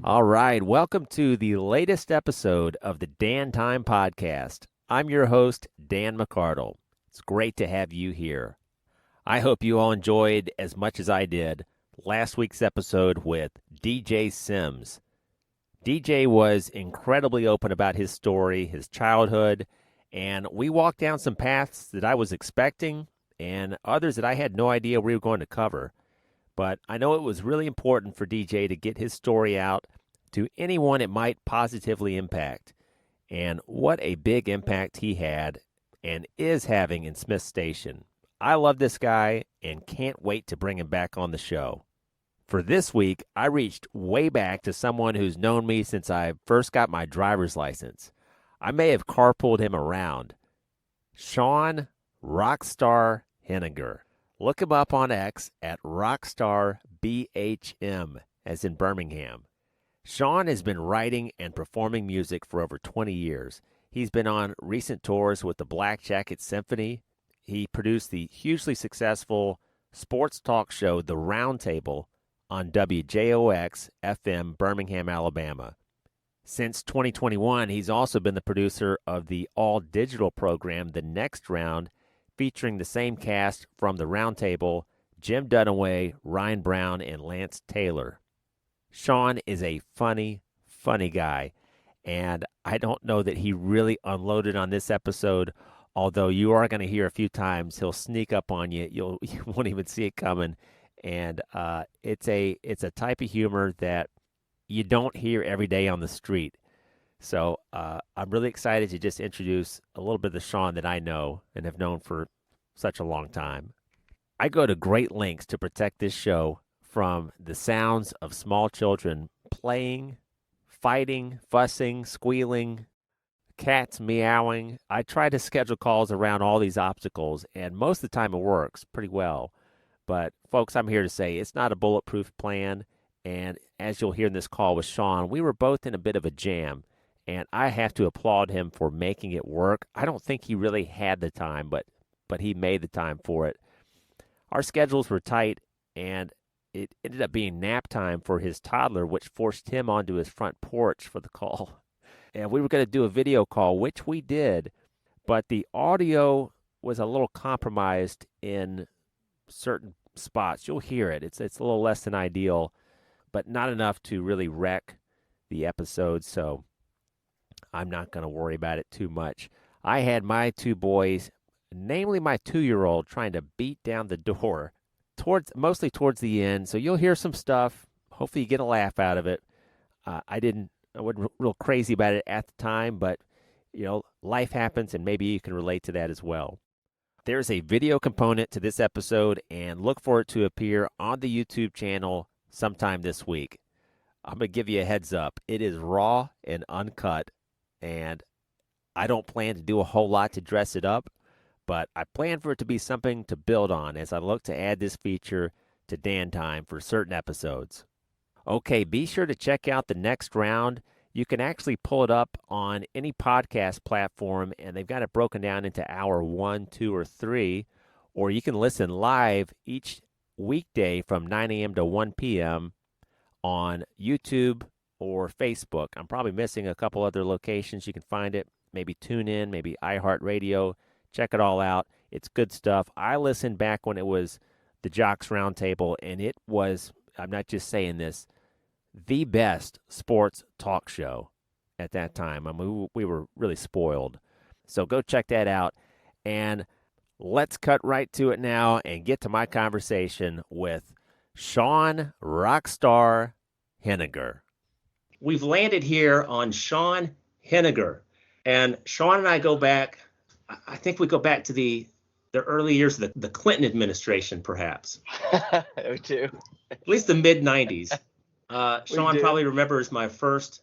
All right, welcome to the latest episode of the Dan Time Podcast. I'm your host, Dan McCardle. It's great to have you here. I hope you all enjoyed as much as I did last week's episode with DJ Sims. DJ was incredibly open about his story, his childhood, and we walked down some paths that I was expecting and others that I had no idea we were going to cover. But I know it was really important for DJ to get his story out to anyone it might positively impact. And what a big impact he had and is having in Smith Station. I love this guy and can't wait to bring him back on the show. For this week, I reached way back to someone who's known me since I first got my driver's license. I may have carpooled him around. Sean Rockstar Heninger. Look him up on X at Rockstar BHM, as in Birmingham. Sean has been writing and performing music for over 20 years. He's been on recent tours with the Black Jacket Symphony. He produced the hugely successful sports talk show The Roundtable on WJOX FM Birmingham, Alabama. Since 2021, he's also been the producer of the all-digital program The Next Round, featuring the same cast from The Roundtable, Jim Dunaway, Ryan Brown, and Lance Taylor. Sean is a funny guy, and I don't know that he really unloaded on this episode, although you are going to hear a few times he'll sneak up on you. You won't even see it coming, and it's a type of humor that you don't hear every day on the street. So I'm really excited to just introduce a little bit of the Sean that I know and have known for such a long time. I go to great lengths to protect this show from the sounds of small children playing, fighting, fussing, squealing, cats meowing. I try to schedule calls around all these obstacles, and most of the time it works pretty well. But, folks, I'm here to say it's not a bulletproof plan, and as you'll hear in this call with Sean, we were both in a bit of a jam, and I have to applaud him for making it work. I don't think he really had the time, but he made the time for it. Our schedules were tight, and it ended up being nap time for his toddler, which forced him onto his front porch for the call. And we were going to do a video call, which we did, but the audio was a little compromised in certain spots. You'll hear it. It's a little less than ideal, but not enough to really wreck the episode, so I'm not going to worry about it too much. I had my two boys, namely my 2-year-old, trying to beat down the door mostly towards the end. So you'll hear some stuff. Hopefully you get a laugh out of it. I wasn't real crazy about it at the time, but life happens, and maybe you can relate to that as well. There's a video component to this episode, and look for it to appear on the YouTube channel sometime this week. I'm going to give you a heads up. It is raw and uncut, and I don't plan to do a whole lot to dress it up, but I plan for it to be something to build on as I look to add this feature to Dan Time for certain episodes. Okay, be sure to check out The Next Round. You can actually pull it up on any podcast platform, and they've got it broken down into hour 1, 2, or 3, or you can listen live each weekday from 9 a.m. to 1 p.m. on YouTube or Facebook. I'm probably missing a couple other locations you can find it, maybe TuneIn, maybe iHeartRadio. Check it all out. It's good stuff. I listened back when it was the Jocks Roundtable, and it was, I'm not just saying this, the best sports talk show at that time. I mean, we were really spoiled. So go check that out. And let's cut right to it now and get to my conversation with Sean Rockstar Heninger. We've landed here on Sean Heninger. And Sean and I go back, I think we go back to the early years of the Clinton administration, perhaps. We do. At least the mid-'90s. Sean probably remembers my first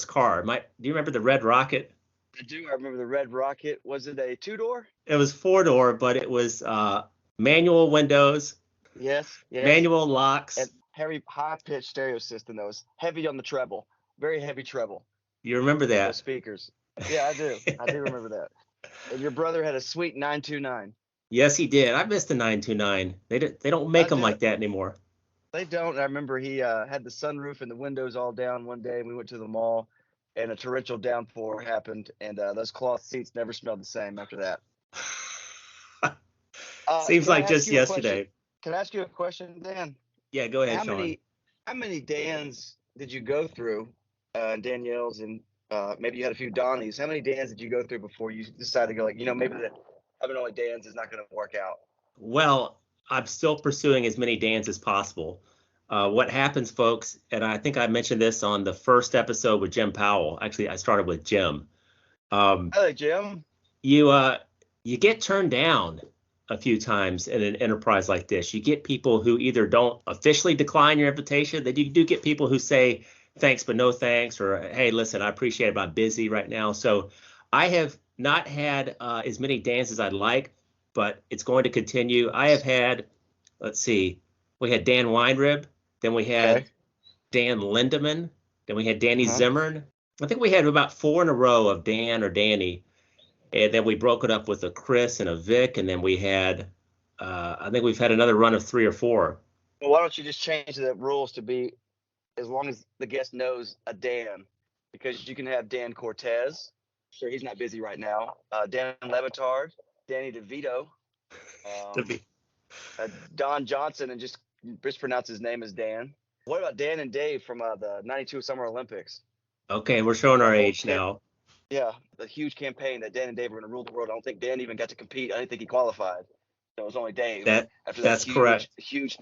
car. Do you remember the Red Rocket? I do. I remember the Red Rocket. Was it a 2-door? It was 4-door, but it was manual windows. Yes. Manual locks. And heavy high-pitched stereo system that was heavy on the treble. Very heavy treble. You remember that? Those speakers. Yeah, I do. I do remember that. And your brother had a sweet 929. Yes, he did. I missed the 929. They don't make them like that anymore. They don't. I remember he had the sunroof and the windows all down one day. And we went to the mall, and a torrential downpour happened, and those cloth seats never smelled the same after that. Seems Can I like ask just you a question? yesterday. Can I ask you a question, Dan? Yeah, go ahead, How Sean. many Dans did you go through, Danielle's, and maybe you had a few Donnies? How many Dans did you go through before you decided to go, like, maybe that having only Dans is not going to work out? Well, I'm still pursuing as many Dans as possible. What happens, folks, and I think I mentioned this on the first episode with Jim Powell. Actually, I started with Jim. Hello, Jim. You get turned down a few times in an enterprise like this. You get people who either don't officially decline your invitation. You do get people who say thanks but no thanks, or hey, listen, I appreciate it, but I'm busy right now. So I have not had as many Dans as I'd like, but it's going to continue. I have had, let's see, we had Dan Weinrib, then we had Okay. Dan Lindemann, then we had Danny Uh-huh. Zimmern. I think we had about 4 in a row of Dan or Danny. And then we broke it up with a Chris and a Vic, and then we had, I think we've had another run of 3 or 4. Well, why don't you just change the rules to be as long as the guest knows a Dan, because you can have Dan Cortez. Sure, he's not busy right now. Dan Levitard, Danny DeVito, Don Johnson, and just mispronounce his name as Dan. What about Dan and Dave from the '92 Summer Olympics? Okay, we're showing our That whole age now. Yeah, the huge campaign that Dan and Dave were going to rule the world. I don't think Dan even got to compete. I didn't think he qualified. So it was only Dave. After that That's correct. huge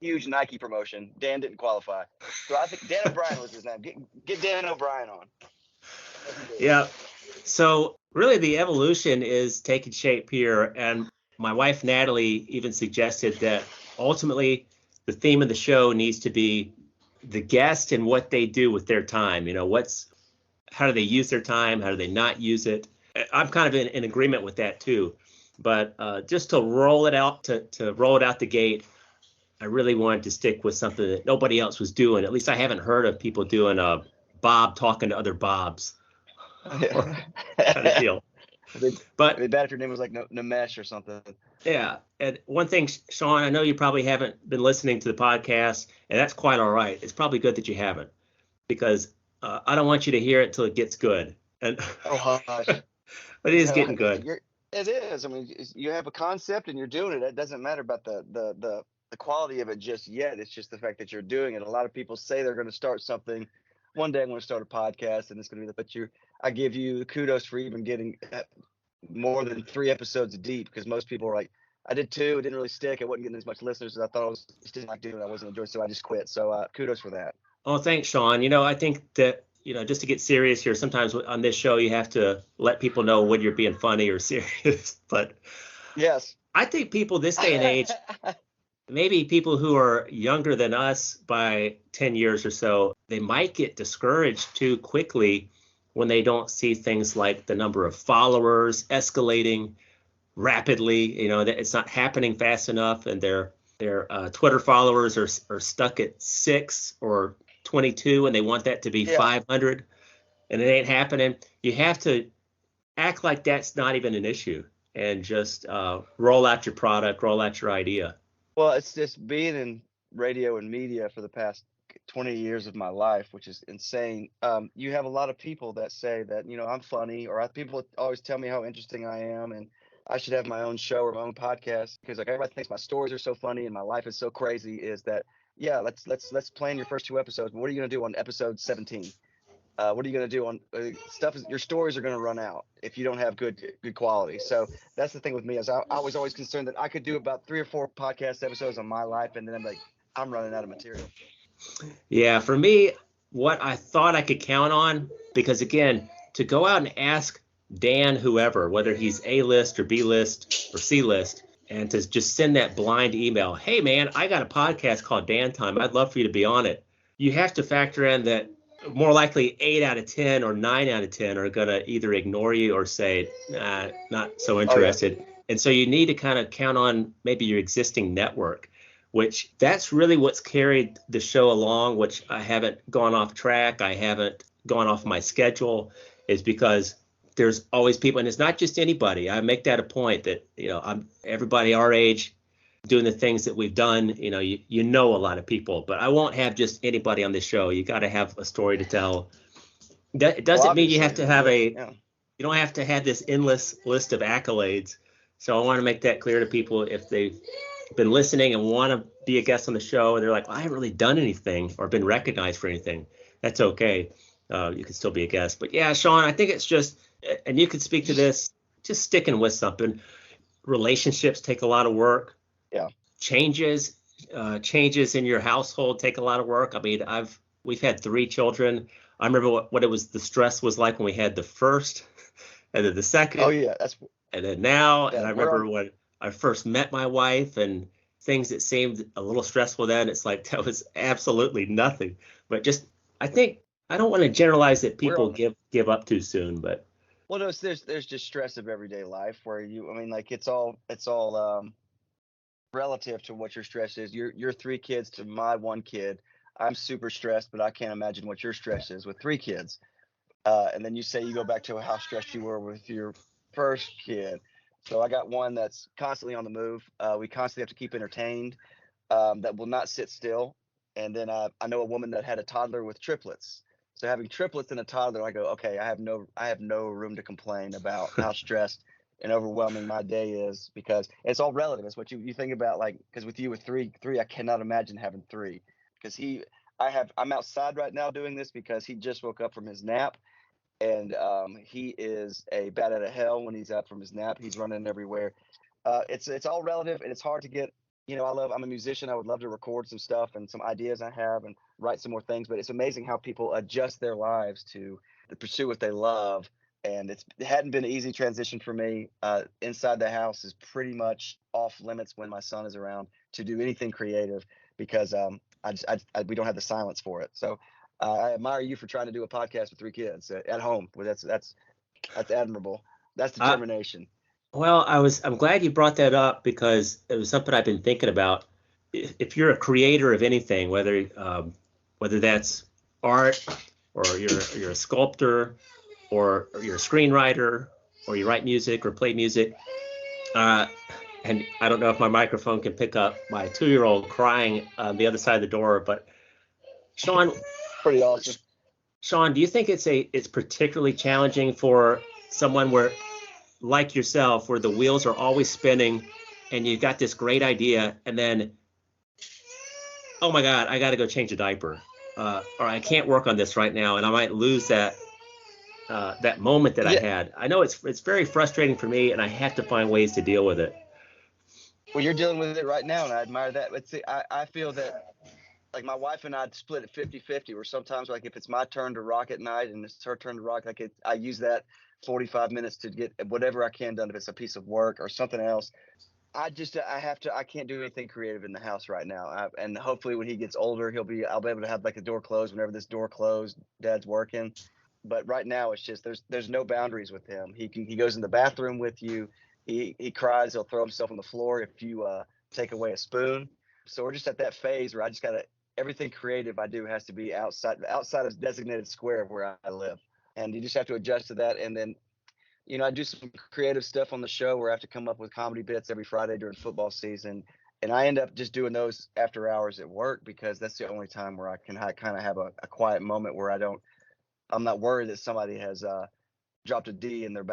Nike promotion, Dan didn't qualify. So I think Dan O'Brien was his name. Get Dan O'Brien on. Yeah. So really the evolution is taking shape here. And my wife, Natalie, even suggested that ultimately the theme of the show needs to be the guest and what they do with their time. How do they use their time? How do they not use it? I'm kind of in agreement with that too. But just to roll it out the gate, I really wanted to stick with something that nobody else was doing. At least I haven't heard of people doing a Bob talking to other Bobs kind of deal. But it'd be bad if your name was like Namesh or something. Yeah. And one thing, Sean, I know you probably haven't been listening to the podcast, and that's quite all right. It's probably good that you haven't, because I don't want you to hear it until it gets good. And oh gosh. But it is getting good. It is. I mean, you have a concept and you're doing it. It doesn't matter about the quality of it just yet. It's just the fact that you're doing it. A lot of people say they're going to start something. One day I'm going to start a podcast, and it's going to be but I give you kudos for even getting more than 3 episodes deep, because most people are like, I did 2, it didn't really stick. I wasn't getting as much listeners as I thought I was. Just didn't like doing it. I wasn't enjoying it, so I just quit. So kudos for that. Oh, thanks, Sean. I think that, just to get serious here, sometimes on this show, you have to let people know when you're being funny or serious. But yes, I think people this day and age, maybe people who are younger than us by 10 years or so, they might get discouraged too quickly when they don't see things like the number of followers escalating rapidly. That it's not happening fast enough, and their Twitter followers are stuck at 6 or 22, and they want that to be 500, and it ain't happening. You have to act like that's not even an issue, and just roll out your product, roll out your idea. Well, it's just being in radio and media for the past 20 years of my life, which is insane. You have a lot of people that say that, I'm funny, or people always tell me how interesting I am, and I should have my own show or my own podcast, because like everybody thinks my stories are so funny and my life is so crazy. Is that, yeah, let's plan your first 2 episodes. But what are you going to do on episode 17? What are you going to do on stuff? Your stories are going to run out if you don't have good quality. So that's the thing with me, is I was always concerned that I could do about 3 or 4 podcast episodes on my life, and then I'm like, I'm running out of material. Yeah, for me, what I thought I could count on, because again, to go out and ask Dan whoever, whether he's A-list or B-list or C-list, and to just send that blind email, hey man, I got a podcast called Dan Time, I'd love for you to be on it. You have to factor in that more likely 8 out of 10 or 9 out of 10 are going to either ignore you or say, nah, not so interested. Oh, yeah. And so you need to kind of count on maybe your existing network, which that's really what's carried the show along, which I haven't gone off track. I haven't gone off my schedule, is because there's always people, and it's not just anybody. I make that a point that, everybody our age doing the things that we've done, you know a lot of people, but I won't have just anybody on the show. You got to have a story to tell. It doesn't mean you have to have you don't have to have this endless list of accolades. So I want to make that clear to people if they've been listening and want to be a guest on the show and they're like, well, I haven't really done anything or been recognized for anything. That's okay. You can still be a guest. But yeah, Sean, I think it's just, and you could speak to this, just sticking with something. Relationships take a lot of work. Yeah. Changes in your household take a lot of work. I mean, we've had 3 children. I remember what it was, the stress was like when we had the first and then the second. Oh yeah, and then now. And I remember when I first met my wife and things that seemed a little stressful then. It's like that was absolutely nothing. But just, I think, I don't want to generalize that people give up too soon, but. Well, no, there's just stress of everyday life where it's all relative to what your stress is. Your 3 kids to my 1 kid. I'm super stressed, but I can't imagine what your stress is with 3 kids. And then you say you go back to how stressed you were with your first kid. So I got one that's constantly on the move. We constantly have to keep entertained, that will not sit still. And then I know a woman that had a toddler with triplets. So having triplets and a toddler, I go, okay, I have no room to complain about how stressed and overwhelming my day is, because it's all relative. It's what you think about, like, because with you with three, I cannot imagine having 3, because I'm outside right now doing this because he just woke up from his nap, and he is a bat out of hell when he's up from his nap. He's running everywhere. It's all relative, and it's hard to get. I'm a musician. I would love to record some stuff and some ideas I have and write some more things, but it's amazing how people adjust their lives to pursue what they love. And it hadn't been an easy transition for me. Inside the house is pretty much off limits when my son is around to do anything creative, because we don't have the silence for it. So I admire you for trying to do a podcast with 3 kids at home. That's admirable. That's determination. Well, I'm glad you brought that up, because it was something I've been thinking about. If you're a creator of anything, whether that's art, or you're a sculptor, or you're a screenwriter, or you write music or play music, and I don't know if my microphone can pick up my 2-year-old crying on the other side of the door, but Sean, pretty awesome. Sean, do you think it's particularly challenging for someone like yourself, where the wheels are always spinning and you've got this great idea, and then, oh my God, I got to go change a diaper, or I can't work on this right now, and I might lose that moment that I had. I know it's very frustrating for me, and I have to find ways to deal with it. Well, you're dealing with it right now, and I admire that. But see, I feel that, like, my wife and I split it 50-50, where sometimes, like, if it's my turn to rock at night and it's her turn to rock, like, I use that 45 minutes to get whatever I can done, if it's a piece of work or something else. I can't do anything creative in the house right now. And hopefully when he gets older, I'll be able to have, like, the door closed whenever this door closed, Dad's working. But right now it's just, there's no boundaries with him. He goes in the bathroom with you. He cries. He'll throw himself on the floor if you take away a spoon. So we're just at that phase where I just gotta, everything creative I do has to be outside of designated square of where I live. And you just have to adjust to that. And then, I do some creative stuff on the show where I have to come up with comedy bits every Friday during football season. And I end up just doing those after hours at work, because that's the only time where I can kind of have a quiet moment where I'm not worried that somebody has dropped a D in their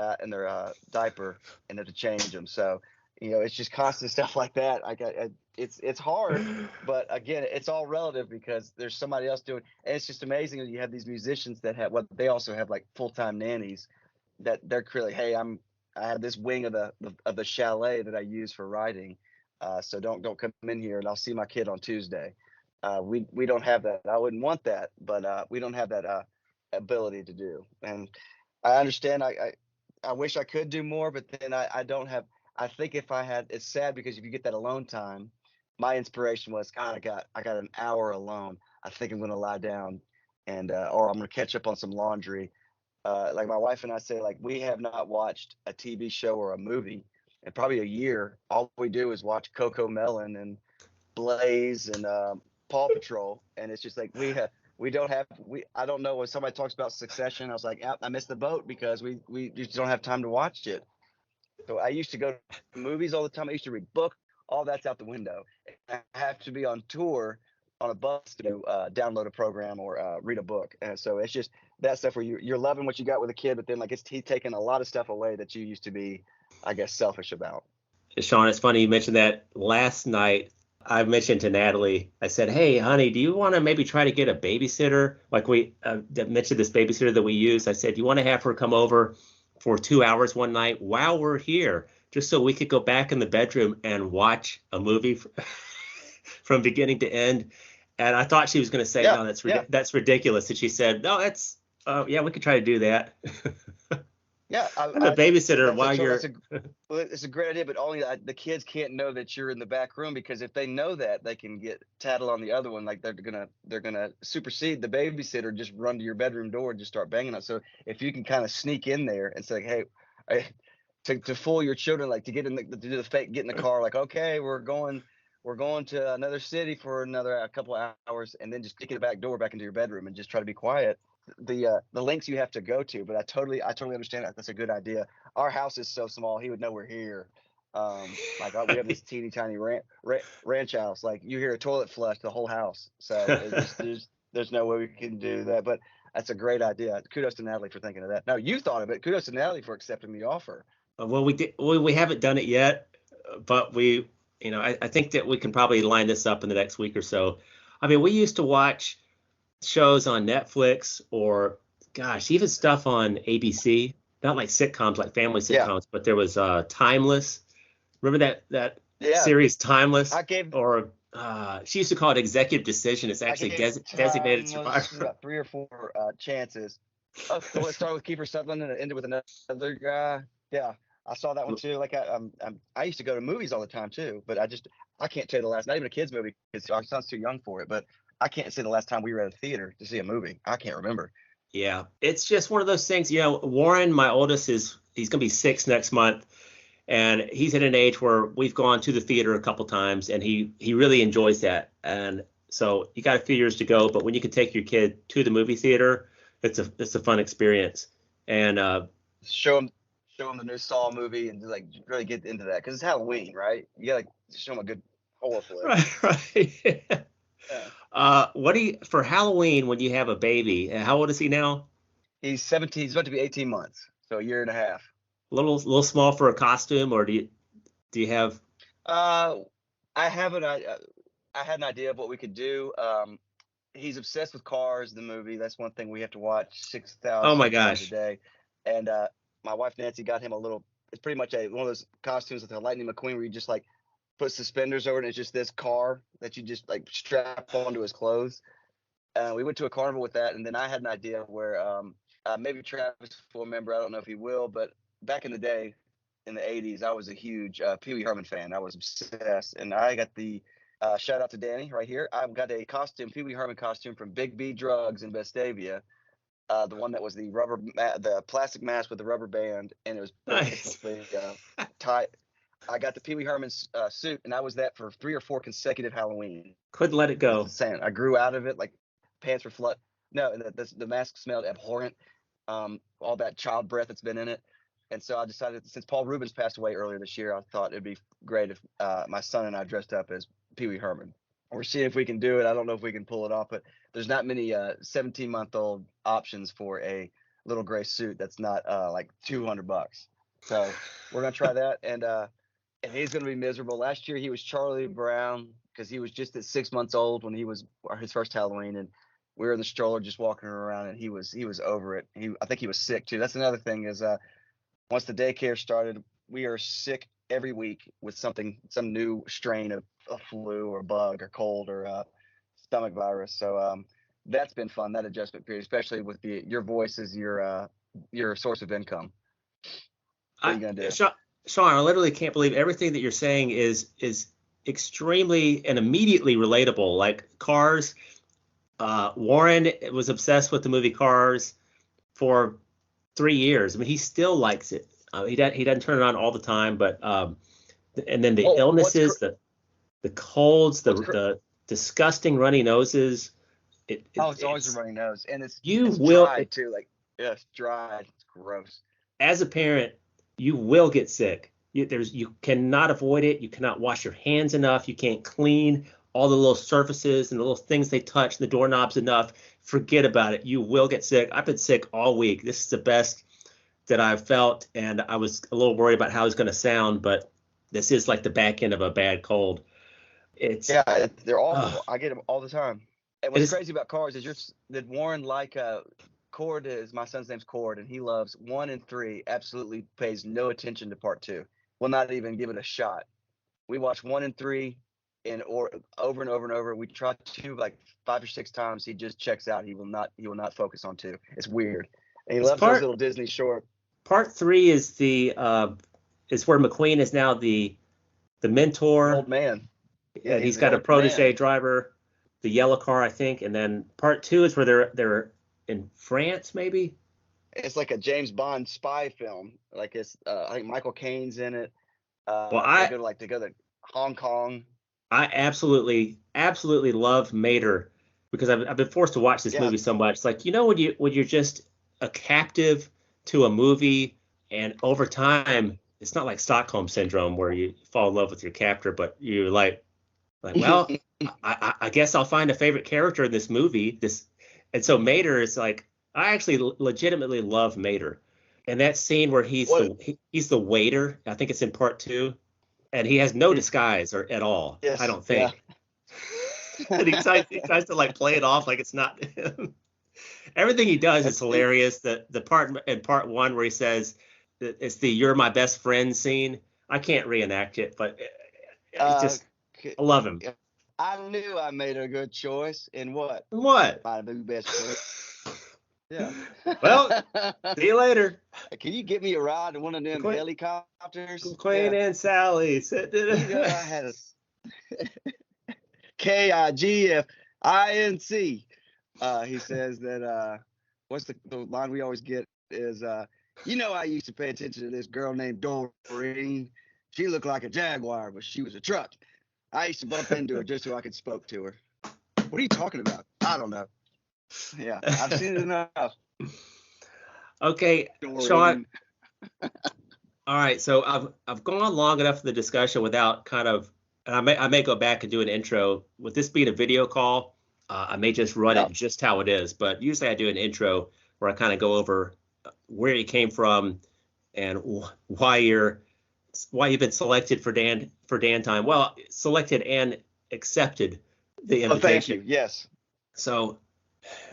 diaper and have to change them. So, it's just constant stuff like that. It's hard, but again, it's all relative, because there's somebody else doing. And it's just amazing that you have these musicians that they also have, like, full-time nannies that they're clearly, hey, I have this wing of the chalet that I use for writing. So don't come in here, and I'll see my kid on Tuesday. We don't have that. I wouldn't want that, but we don't have that ability to do. And I understand. I wish I could do more, but then I don't have. I think if I had, it's sad, because if you get that alone time, my inspiration was, God, I got an hour alone. I think I'm going to lie down and or I'm going to catch up on some laundry. Like, my wife and I say, like, we have not watched a TV show or a movie in probably a year. All we do is watch Coco Melon and Blaze and Paw Patrol, and it's just like I don't know, when somebody talks about Succession, I was like, I missed the boat, because we just don't have time to watch it. So I used to go to movies all the time. I used to read books all that's out the window. I have to be on tour on a bus to download a program or read a book. And so it's just that stuff where you're loving what you got with a kid, but then like he's taking a lot of stuff away that you used to be, I guess, selfish about. Sean, it's funny you mentioned that. Last night I mentioned to Natalie, I said, hey, honey, do you want to maybe try to get a babysitter? Like we mentioned this babysitter that we use. I said, do you want to have her come over for 2 hours one night while we're here, just so we could go back in the bedroom and watch a movie from beginning to end? And I thought she was going to say, no, that's ridiculous. And she said, no, yeah, we could try to do that. Yeah, I'm a babysitter while you're. It's a great idea, but only the kids can't know that you're in the back room, because if they know that, they can get tattled on the other one. Like they're gonna supersede the babysitter, just run to your bedroom door and just start banging on. So if you can kind of sneak in there and say, hey, to fool your children, like to get to do the fake, get in the car, like, okay, we're going to another city for another couple of hours, and then just kick the back door back into your bedroom and just try to be quiet. The lengths you have to go to, but I totally understand that. That's a good idea. Our house is so small, he would know we're here. Like we have this teeny tiny ranch house. Like you hear a toilet flush, the whole house. So there's no way we can do that. But that's a great idea. Kudos to Natalie for thinking of that. No, you thought of it. Kudos to Natalie for accepting the offer. Well, we haven't done it yet, but I think that we can probably line this up in the next week or so. I mean, we used to watch shows on Netflix or, gosh, even stuff on ABC, not like sitcoms, like family sitcoms, but there was Timeless. Remember that series, Timeless? She used to call it Executive Decision. It's actually Designated Survivor. About 3 or 4 chances. Oh, so let's start with Kiefer Sutherland and end it with another guy. Yeah, I saw that one too. Like I used to go to movies all the time too, but I can't tell you the last, not even a kids movie, because our son's too young for it, but I can't say the last time we were at a theater to see a movie. I can't remember. Yeah, it's just one of those things. Warren, my oldest, he's going to be 6 next month, and he's at an age where we've gone to the theater a couple times, and he really enjoys that. And so you got a few years to go, but when you can take your kid to the movie theater, it's a fun experience. And show him the new Saw movie and like really get into that, because it's Halloween, right? You gotta show him a good horror flick. Right. Yeah. What do you, for Halloween, when you have a baby, how old is he now? He's 17. He's about to be 18 months, so a year and a half. A little small for a costume, or do you have? I had an idea of what we could do. He's obsessed with Cars, the movie. That's one thing we have to watch 6,000 Oh my times gosh. a day. And my wife Nancy got him it's pretty much one of those costumes with a Lightning McQueen where you just like put suspenders over it, and it's just this car that you just like strap onto his clothes. We went to a carnival with that, and then I had an idea where maybe Travis will remember. I don't know if he will, but back in the day, in the 80s, I was a huge Pee Wee Herman fan. I was obsessed, and I got the shout out to Danny right here. I've got a Pee Wee Herman costume from Big B Drugs in Vestavia. The one that was the plastic mask with the rubber band, and it was basically tight. I got the Pee Wee Herman suit, and I was that for 3 or 4 consecutive Halloween. Couldn't let it go. Insane. I grew out of it. Like pants were flood. No, the mask smelled abhorrent. All that child breath that's been in it. And so I decided, since Paul Rubens passed away earlier this year, I thought it'd be great if my son and I dressed up as Pee Wee Herman. We're seeing if we can do it. I don't know if we can pull it off, but there's not many 17-month-old options for a little gray suit that's not like $200. So we're gonna try that, and he's gonna be miserable. Last year he was Charlie Brown because he was just at 6 months old when he was his first Halloween, and we were in the stroller just walking around, and he was over it. I think he was sick too. That's another thing is once the daycare started, we are sick every week with some new strain of a flu or bug or cold or stomach virus. So that's been fun, that adjustment period, especially with your voice is your source of income. What are you gonna do? Sean, I literally can't believe everything that you're saying is extremely and immediately relatable. Like Cars, Warren was obsessed with the movie Cars for 3 years. I mean, he still likes it. He doesn't turn it on all the time, but and then the illnesses, the colds, the disgusting runny noses. It's always a runny nose, and it's dry too. Like it's dry. It's gross. As a parent, you will get sick. You cannot avoid it. You cannot wash your hands enough. You can't clean all the little surfaces and the little things they touch, the doorknobs enough. Forget about it. You will get sick. I've been sick all week. This is the best that I've felt, and I was a little worried about how it's going to sound, but this is like the back end of a bad cold. It's they're awful. uh, I get them all the time. And it what's is. crazy about cars is that Warren Cord is my son's name's Cord, and he loves 1 and 3. Absolutely pays no attention to part 2. Will not even give it a shot. We watch 1 and 3, or over and over and over. We try 2 like 5 or 6 times. He just checks out. He will not focus on 2. It's weird. And he It's loves those little Disney short. Part 3 is is where McQueen is now the mentor. Old man. Yeah, and he's got a protege driver, the yellow car, I think. And then part 2 is where they're in France, maybe. It's like a James Bond spy film. Like it's I think Michael Caine's in it. Well, they go to Hong Kong. I absolutely love Mater because I've been forced to watch this movie so much. It's like, when you're just a captive to a movie, and over time, it's not like Stockholm syndrome where you fall in love with your captor, but you're like, well, I guess I'll find a favorite character in this movie. And so Mater is like, I actually legitimately love Mater. And that scene where he's the waiter, I think it's in part 2, and he has no disguise at all. Yes, I don't think. Yeah. And he tries to like play it off like it's not him. Everything he does is hilarious. The part in part 1 where he says it's the "You're my best friend" scene. I can't reenact it, but it's just I love him. I knew I made a good choice. In what? What? My best friend. Yeah. Well, see you later. Can you get me a ride in one of them helicopters? Queen and Sally. I had a KIGFINC. He says that what's the line we always get is I used to pay attention to this girl named Doreen. She looked like a Jaguar, but she was a truck. I used to bump into her just so I could spoke to her. What are you talking about? I don't know. Yeah, I've seen it enough. Okay, Sean. All right, so I've gone long enough in the discussion without kind of, and I may go back and do an intro. With this being a video call, I may just run it just how it is. But usually I do an intro where I kind of go over where you came from and why you've been selected for Dan Time. Well, selected and accepted the invitation. Oh, thank you. Yes. So,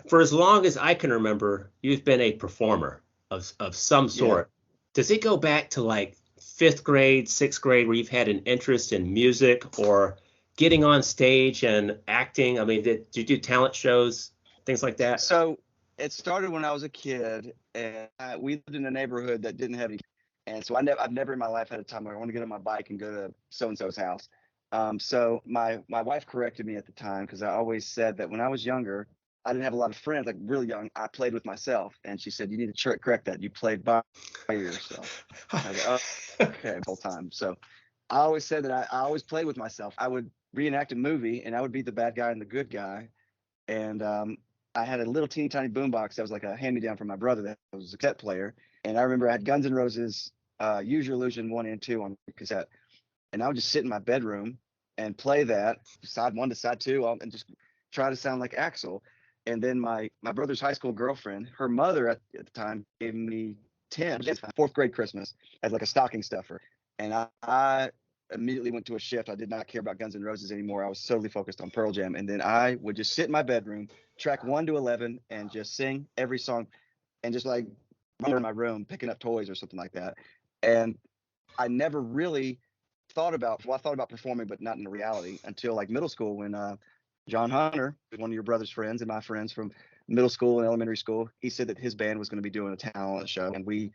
for as long as I can remember, you've been a performer of some sort. Yeah. Does it go back to like 5th grade, 6th grade, where you've had an interest in music or getting on stage and acting? I mean, did you do talent shows, things like that? So it started when I was a kid, and we lived in a neighborhood that didn't have any. And so I've never in my life had a time where I want to get on my bike and go to so-and-so's house. So my wife corrected me at the time because I always said that when I was younger, I didn't have a lot of friends, like really young. I played with myself. And she said, you need to correct that. You played by yourself. I was like, oh, okay, the whole time. So I always said that I always played with myself. I would reenact a movie and I would be the bad guy and the good guy. And I had a little teeny tiny boombox that was like a hand-me-down from my brother that was a cassette player. And I remember I had Guns N' Roses, Use Your Illusion 1 and 2 on cassette. And I would just sit in my bedroom and play that, side 1 to side 2, and just try to sound like Axl. And then my brother's high school girlfriend, her mother at the time gave me 4th grade Christmas as like a stocking stuffer. And I immediately went to a shift. I did not care about Guns N' Roses anymore. I was solely focused on Pearl Jam. And then I would just sit in my bedroom, track 1 to 11, and just sing every song and just like run around my room, picking up toys or something like that. And I never really thought about performing, but not in reality until like middle school when John Hunter, one of your brother's friends and my friends from middle school and elementary school, he said that his band was going to be doing a talent show, and we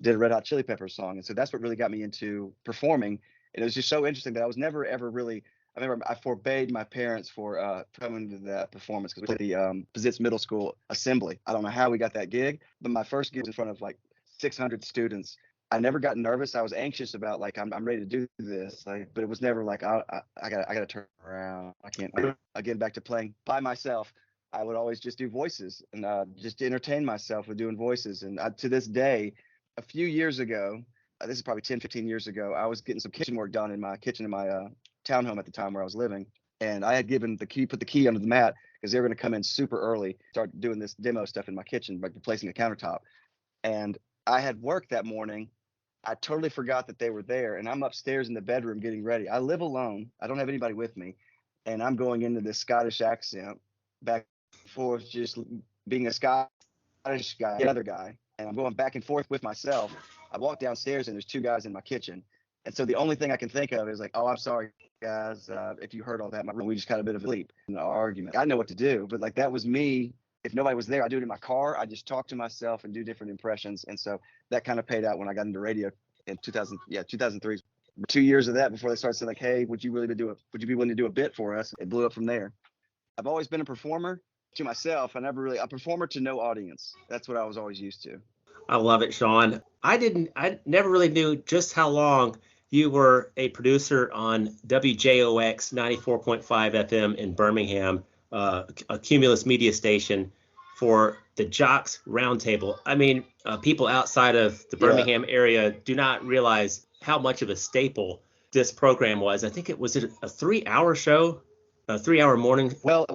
did a Red Hot Chili Peppers song. And so that's what really got me into performing. And it was just so interesting that I was never ever really, I remember I forbade my parents for coming to that performance because we did the Pizitz Middle School assembly. I don't know how we got that gig, but my first gig was in front of like 600 students. I never got nervous. I was anxious about like I'm ready to do this, like, but it was never like I gotta turn around. I can't. Again, back to playing by myself. I would always just do voices and just entertain myself with doing voices. And to this day, a few years ago, this is probably 10, 15 years ago. I was getting some kitchen work done in my kitchen in my townhome at the time where I was living. And I had given put the key under the mat because they were going to come in super early, start doing this demo stuff in my kitchen, like replacing a countertop. And I had work that morning. I totally forgot that they were there. And I'm upstairs in the bedroom getting ready. I live alone. I don't have anybody with me. And I'm going into this Scottish accent back and forth, just being a Scottish guy, another guy. And I'm going back and forth with myself. I walk downstairs and there's two guys in my kitchen. And so the only thing I can think of is like, oh, I'm sorry, guys, if you heard all that. We just got a bit of a leap in the argument. I know what to do, but like that was me. If nobody was there, I do it in my car. I just talk to myself and do different impressions. And so that kind of paid out when I got into radio in 2003. 2 years of that before they started saying like, hey, would you be willing to do a bit for us? It blew up from there. I've always been a performer to myself. A performer to no audience. That's what I was always used to. I love it, Sean. I never really knew just how long you were a producer on WJOX 94.5 FM in Birmingham, a Cumulus media station for the Jocks Roundtable. I mean, people outside of the Birmingham area do not realize how much of a staple this program was. I think it was a 3-hour show, a 3-hour morning. Well,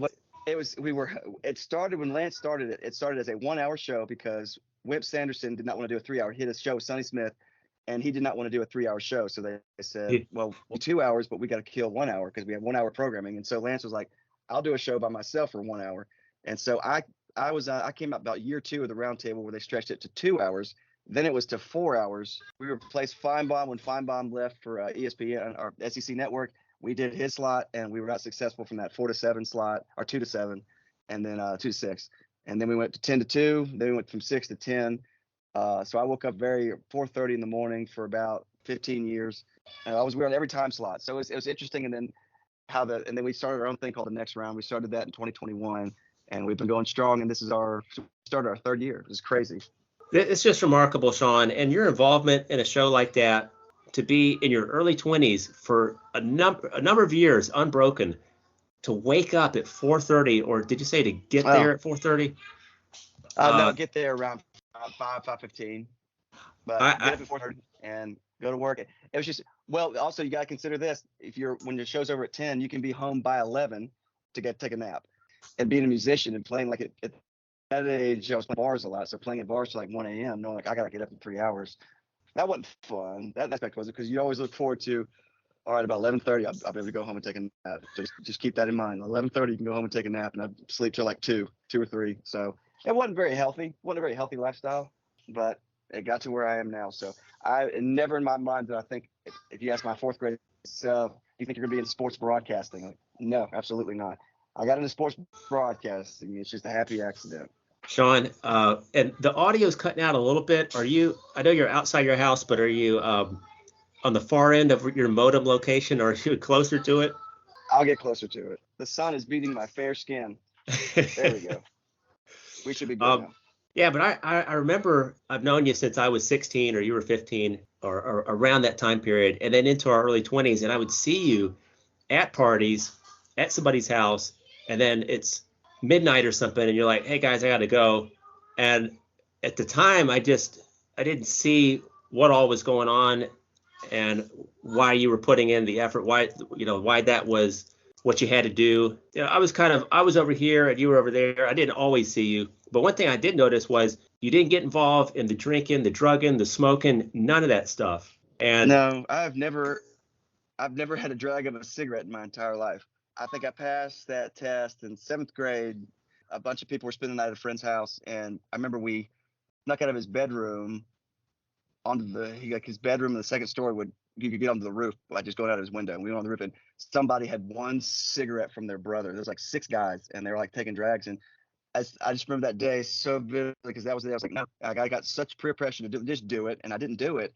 it started when Lance started it. It started as a 1-hour show because Wimp Sanderson did not want to do a 3-hour. He had a show with Sonny Smith, and he did not want to do a 3-hour show. So they said, well, 2 hours, but we got to kill 1 hour because we have 1 hour programming. And so Lance was like, I'll do a show by myself for 1 hour. And so I came out about year 2 of the Roundtable where they stretched it to 2 hours. Then it was to 4 hours. We replaced Feinbaum when Feinbaum left for ESPN, our SEC network. We did his slot, and we were not successful from that 4 to 7 slot, or 2 to 7, and then 2 to 6. And then we went to 10 to 2. Then we went from 6 to 10. So I woke up 4:30 in the morning for about 15 years. And we were on every time slot. So it was interesting. And then we started our own thing called The Next Round. We started that in 2021, and we've been going strong. And started our 3rd year. It's crazy. It's just remarkable, Sean, and your involvement in a show like that, to be in your early 20s for a number of years unbroken, to wake up at 4:30, or did you say to get there at 4:30? No, get there around 5:15. But get up at 4:30 and go to work. It was just, well, also you got to consider this. When your show's over at 10, you can be home by 11 to take a nap. And being a musician and playing like at that age, I was playing bars a lot. So playing at bars till like 1 a.m., knowing like I got to get up in 3 hours. That wasn't fun. That aspect wasn't, because you always look forward to, all right, about 11:30, I'll be able to go home and take a nap. Just keep that in mind. 11:30, you can go home and take a nap, and I sleep till like 2 or 3. So it wasn't very healthy. It wasn't a very healthy lifestyle, but it got to where I am now. So never in my mind did I think, if you ask my 4th grade self, you think you're going to be in sports broadcasting? Like, no, absolutely not. I got into sports broadcasting. It's just a happy accident. Sean, and the audio's cutting out a little bit. I know you're outside your house, but are you on the far end of your modem location, or are you closer to it? I'll get closer to it. The sun is beating my fair skin. There we go. We should be good now. Yeah, but I remember I've known you since I was 16 or you were 15 or around that time period, and then into our early 20s, and I would see you at parties at somebody's house, and then it's midnight or something, and you're like, hey guys, I got to go. And at the time, I didn't see what all was going on and why you were putting in the effort, why that was what you had to do. I was over here and you were over there. I didn't always see you. But one thing I did notice was you didn't get involved in the drinking, the drugging, the smoking, none of that stuff. And no, I've never had a drag of a cigarette in my entire life. I think I passed that test in 7th grade. A bunch of people were spending the night at a friend's house, and I remember we snuck out of his bedroom his bedroom in the 2nd story you could get onto the roof by just going out of his window. And we went on the roof, and somebody had one cigarette from their brother. There was like 6 guys, and they were like taking drags. And I just remember that day so vividly, because that was the day I was like, no, I got such peer pressure to just do it, and I didn't do it.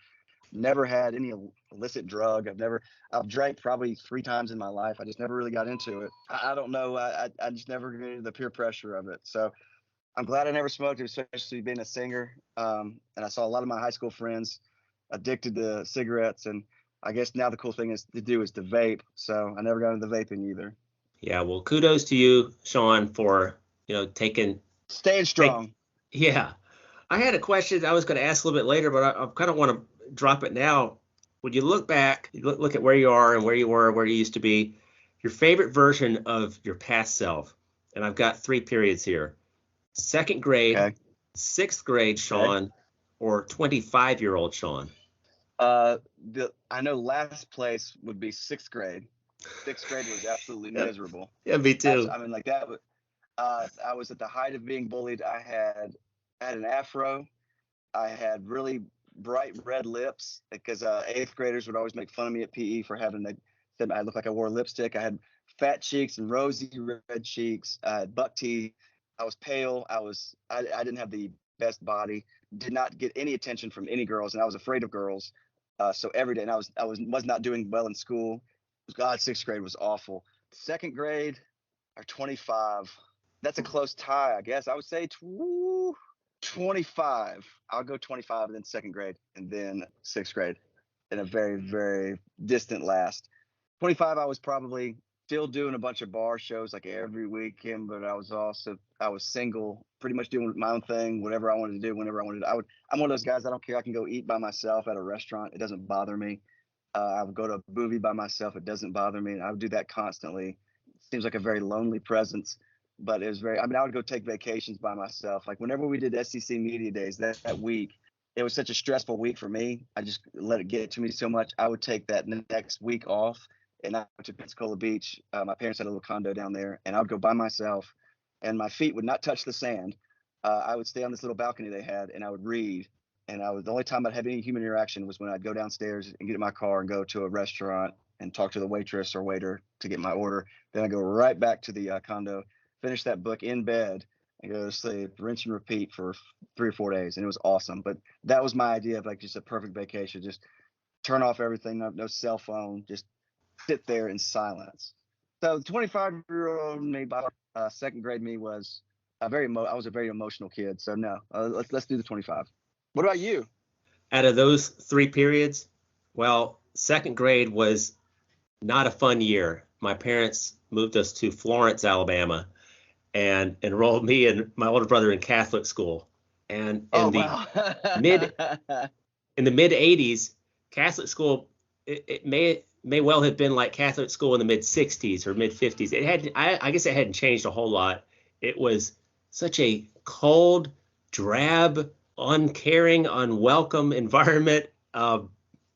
Never had any illicit drug. I've drank probably 3 times in my life. I just never really got into it. I don't know. I just never got into the peer pressure of it. So I'm glad I never smoked, especially being a singer. And I saw a lot of my high school friends addicted to cigarettes. And I guess now the cool thing is to vape. So I never got into the vaping either. Yeah, well, kudos to you, Sean, for staying strong. Yeah. I had a question I was going to ask a little bit later, but I kind of want to drop it now. When you look back, you look at where you are and where you were, where you used to be, your favorite version of your past self. And I've got 3 periods here. 2nd grade, Okay. 6th grade Okay. Sean, or 25-year-old Sean. I know last place would be 6th grade. 6th grade was absolutely Yep. miserable. Yeah, me too. I mean, like that. I was at the height of being bullied. I had an afro. I had really bright red lips because 8th graders would always make fun of me at PE for having said I looked like I wore lipstick. I had fat cheeks and rosy red cheeks. I had buck teeth. I was pale. I didn't have the best body. Did not get any attention from any girls, and I was afraid of girls. So every day, and I was not doing well in school. God, 6th grade was awful. 2nd grade or 25. That's a close tie, I guess. I would say 25. I'll go 25 and then 2nd grade and then 6th grade in a very, very distant last. 25, I was probably still doing a bunch of bar shows like every weekend, but I was single, pretty much doing my own thing, whatever I wanted to do, whenever I wanted to. I'm one of those guys, I don't care. I can go eat by myself at a restaurant. It doesn't bother me. I would go to a movie by myself. It doesn't bother me. And I would do that constantly. Seems like a very lonely presence, but it was I mean, I would go take vacations by myself. Like whenever we did SEC Media Days that week, it was such a stressful week for me. I just let it get to me so much. I would take that next week off and I went to Pensacola Beach. My parents had a little condo down there, and I would go by myself, and my feet would not touch the sand. I would stay on this little balcony they had, and I would read. And the only time I'd have any human interaction was when I'd go downstairs and get in my car and go to a restaurant and talk to the waitress or waiter to get my order. Then I go right back to the condo, finish that book in bed, and go to sleep, rinse and repeat for 3 or 4 days, and it was awesome. But that was my idea of like just a perfect vacation. Just turn off everything, no cell phone, just sit there in silence. So 25-year-old me, by 2nd grade me was I was a very emotional kid. So no, let's do the 25. What about you? Out of those 3 periods, well, 2nd grade was not a fun year. My parents moved us to Florence, Alabama, and enrolled me and my older brother in Catholic school. And Oh wow. mid in the mid 80s, Catholic school, it may well have been like Catholic school in the mid 60s or mid 50s. I guess it hadn't changed a whole lot. It was such a cold, drab, uncaring, unwelcome environment. Oh,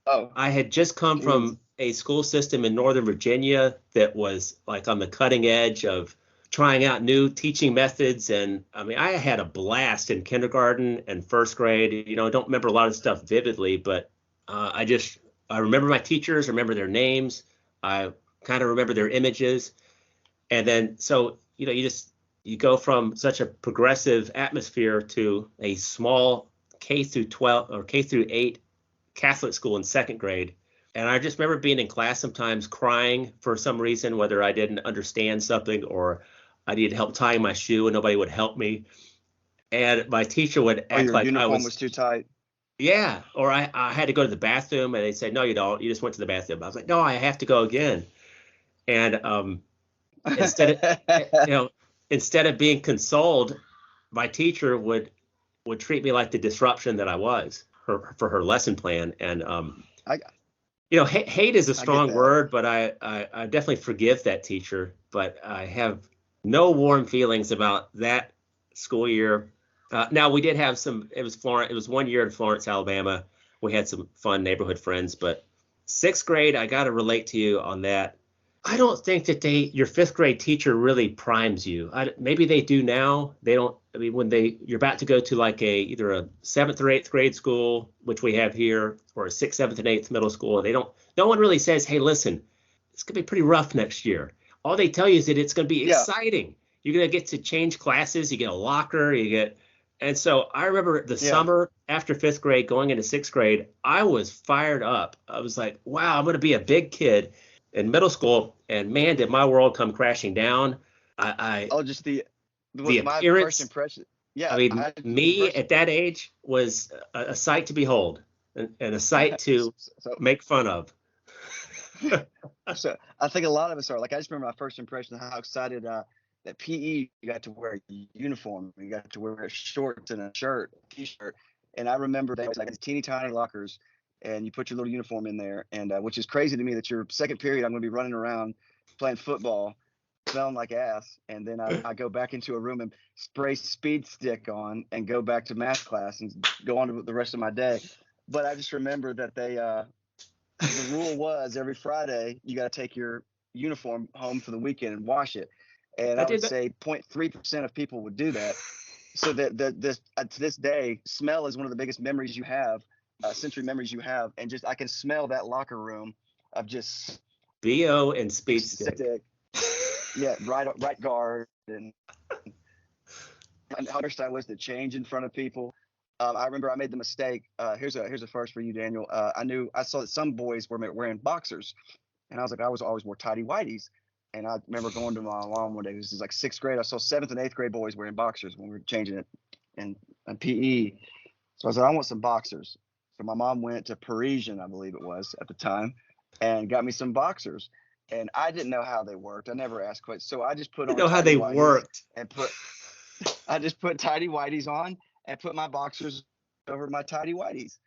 I had just come geez. from a school system in Northern Virginia that was like on the cutting edge of trying out new teaching methods. And I mean, I had a blast in kindergarten and 1st grade. I don't remember a lot of stuff vividly, but I remember my teachers, remember their names. I kind of remember their images. And then, so, you go from such a progressive atmosphere to a small K through 12 or K through 8 Catholic school in 2nd grade. And I just remember being in class sometimes crying for some reason, whether I didn't understand something or I needed help tying my shoe and nobody would help me. And my teacher would Oh, act your like I uniform was, was too tight. yeah, or I had to go to the bathroom and they'd say, no, you don't. You just went to the bathroom. I was like, no, I have to go again. And instead of, you know, instead of being consoled, my teacher would treat me like the disruption that I was for her lesson plan. And I hate is a I get strong that. word, but I definitely forgive that teacher. But I have no warm feelings about that school year. Now we did have some. It was Florence. It was 1 year in Florence, Alabama. We had some fun neighborhood friends. But 6th grade, I got to relate to you on that. I don't think that your 5th grade teacher really primes you. Maybe they do now. They don't. I mean, when you're about to go to like either a 7th or 8th grade school, which we have here, or a 6th, 7th, and 8th middle school, they don't. No one really says, "Hey, listen, it's gonna be pretty rough next year." All they tell you is that it's gonna be Yeah, exciting. You're gonna get to change classes. You get a locker. And so I remember the yeah. summer after 5th grade, going into 6th grade, I was fired up. I was like, "Wow, I'm gonna be a big kid." In middle school, and man, did my world come crashing down. Oh, just The my first appearance, impression. I Yeah, mean, me first. at that age was a sight to behold and a sight to So make fun of. so I think a lot of us are like. I just remember my first impression of how excited that PE you got to wear a uniform, you got to wear shorts and a shirt, t-shirt, and I remember they was like teeny tiny lockers, and you put your little uniform in there, and which is crazy to me that your second period I'm going to be running around playing football, smelling like ass, and then I go back into a room and spray speed stick on and go back to math class and go on to the rest of my day. But I just remember that the rule was every Friday you got to take your uniform home for the weekend and wash it, and I I would did that. say 0.3% of people would do that. So that this to this day, smell is one of the biggest memories you have, sensory memories you have, and just I can smell that locker room of just BO and speed stick. stick, yeah, right guard, and how I was to change in front of people. I remember I made the mistake. Here's a first for you, Daniel. I saw that some boys were wearing boxers, and I was like, I was always wore tidy whities. And I remember going to my mom one day. This is like sixth grade. I saw seventh and eighth grade boys wearing boxers when we were changing it in PE. So I said, I want some boxers. So my mom went to Parisian, I believe it was at the time, and got me some boxers. And I didn't know how they worked. I never asked questions. So I just put You on know how tidy they whities worked. and I just put tidy whities on and put my boxers over my tidy whities.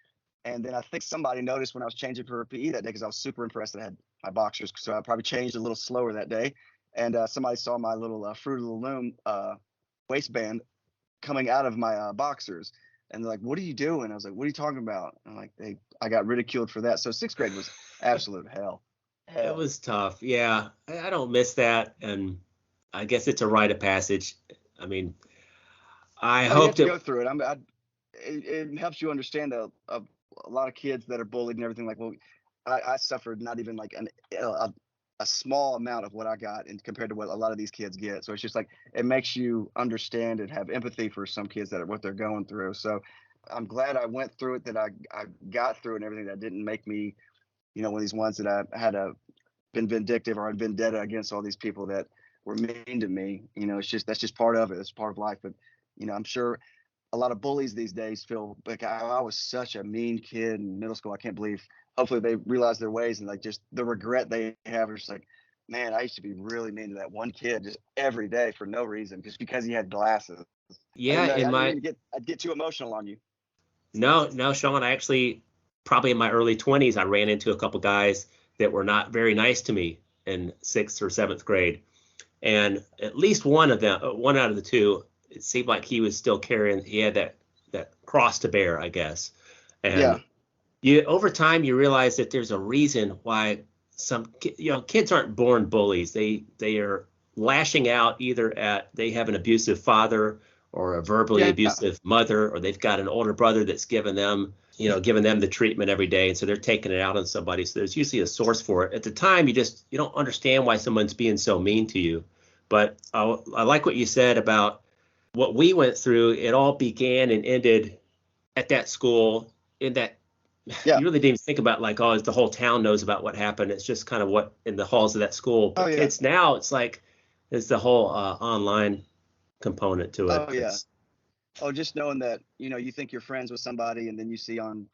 And then I think somebody noticed when I was changing for PE that day because I was super impressed that I had my boxers. So I probably changed a little slower that day. And somebody saw my little Fruit of the Loom waistband coming out of my boxers. And they're like, what are you doing? I was like, what are you talking about? And I'm like, I got ridiculed for that. So sixth grade was absolute hell. It was tough. Yeah, I don't miss that, and I guess it's a rite of passage. I mean, I Oh, you have hope to that go through it. It helps you understand a lot of kids that are bullied and everything. Like, well, I suffered not even like a small amount of what I got in compared to what a lot of these kids get. So it's just like it makes you understand and have empathy for some kids that are what they're going through. So I'm glad I went through it, that I got through it and everything. That didn't make me, one of these ones that I had been vindictive or had vendetta against all these people that were mean to me. It's just that's just part of it. It's part of life. But I'm sure a lot of bullies these days feel like I was such a mean kid in middle school. I can't believe. Hopefully they realize their ways and like just the regret they have is like, man, I used to be really mean to that one kid just every day for no reason, just because he had glasses. I yeah, didn't know. in I didn't my mean I'd get too emotional on you. no, Sean, I actually probably in my early 20s I ran into a couple guys that were not very nice to me in 6th or 7th grade. And at least one of them, one out of the two, it seemed like he was still carrying, he had that cross to bear, I guess. Yeah. And you over time you realize that there's a reason why kids aren't born bullies. They are lashing out either at they have an abusive father or a verbally Yeah. abusive mother, or they've got an older brother that's given them the treatment every day, and so they're taking it out on somebody. So there's usually a source for it. At the time, you don't understand why someone's being so mean to you. But I like what you said about what we went through. It all began and ended at that school. In that Yeah. you really didn't even think about like, oh, the whole town knows about what happened. It's just kind of what in the halls of that school. Oh But yeah. kids now, it's like there's the whole online component to it. Oh yeah. Oh, just knowing that, you think you're friends with somebody and then you see on,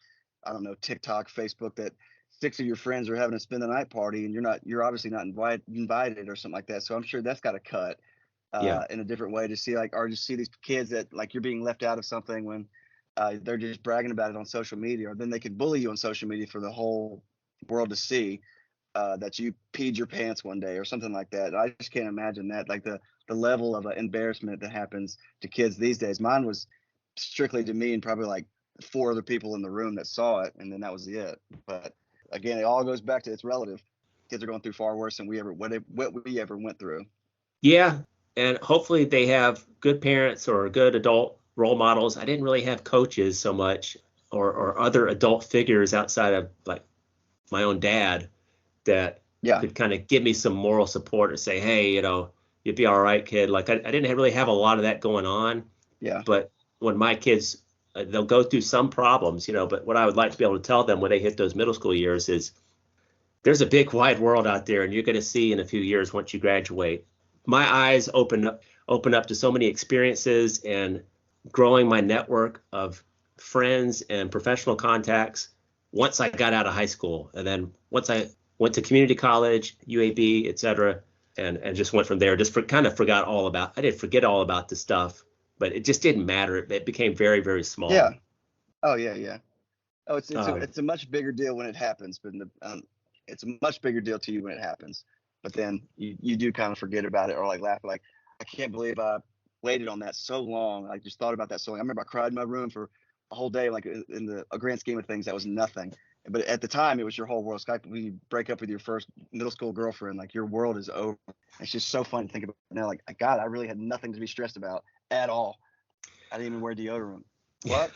I don't know, TikTok, Facebook, that six of your friends are having a spend the night party and you're obviously not invited or something like that. So I'm sure that's got to cut Yeah. in a different way to see or just see these kids that like you're being left out of something when they're just bragging about it on social media, or then they could bully you on social media for the whole world to see that you peed your pants one day or something like that. I just can't imagine that, like the level of embarrassment that happens to kids these days. Mine was strictly to me and probably like four other people in the room that saw it, and then that was it. But again, it all goes back to it's relative. Kids are going through far worse than what we ever went through. Yeah. And hopefully they have good parents or good adult role models. I didn't really have coaches so much or other adult figures outside of like my own dad that Yeah. could kind of give me some moral support or say, hey, you'd be all right, kid. Like I didn't really have a lot of that going on. Yeah. But when my kids, they'll go through some problems, but what I would like to be able to tell them when they hit those middle school years is there's a big wide world out there, and you're going to see in a few years once you graduate. My eyes open up to so many experiences and growing my network of friends and professional contacts once I got out of high school. And then once I went to community college, UAB, et cetera, and just went from there. Kind of forgot all about, I didn't forget all about the stuff, but it just didn't matter. It became very, very small. Yeah. Oh yeah. Yeah. Oh, Um, it's a much bigger deal when it happens, but it's a much bigger deal to you when it happens. But then you do kind of forget about it or like laugh like I can't believe I waited on that so long. I just thought about that so long. I remember I cried in my room for a whole day. Like in the a grand scheme of things, that was nothing. But at the time, it was your whole world. It's like when you break up with your first middle school girlfriend, like your world is over. It's just so fun to think about now. Like God, I really had nothing to be stressed about at all. I didn't even wear deodorant. What?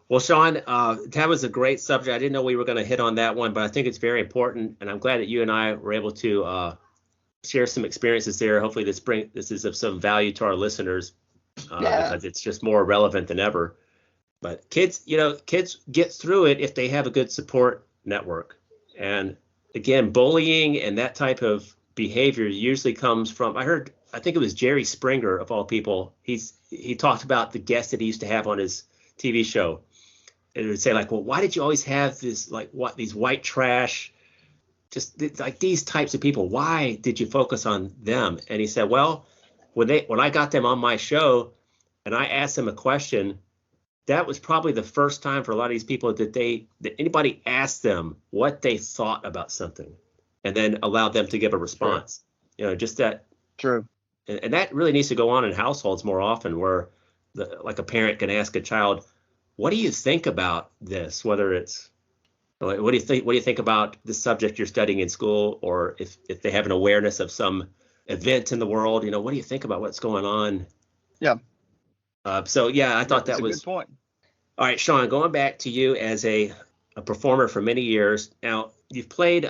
well, Sean, that was a great subject. I didn't know we were going to hit on that one, but I think it's very important, and I'm glad that you and I were able to share some experiences there. Hopefully, this is of some value to our listeners Yeah. because it's just more relevant than ever. But kids get through it if they have a good support network. And again, bullying and that type of behavior usually comes from, I think it was Jerry Springer of all people. He talked about the guests that he used to have on his TV show. And it would say like, well, why did you always have this, like these white trash, just like these types of people? Why did you focus on them? And he said, well, when I got them on my show and I asked them a question, that was probably the first time for a lot of these people that anybody asked them what they thought about something and then allowed them to give a True. response. Just that. True. And that really needs to go on in households more often where like a parent can ask a child, what do you think about this? Whether it's, what do you think about the subject you're studying in school? Or if they have an awareness of some event in the world, what do you think about what's going on? Yeah. So yeah, I Yeah. thought It's that a good was. point. All right, Sean, going back to you as a performer for many years. Now, you've played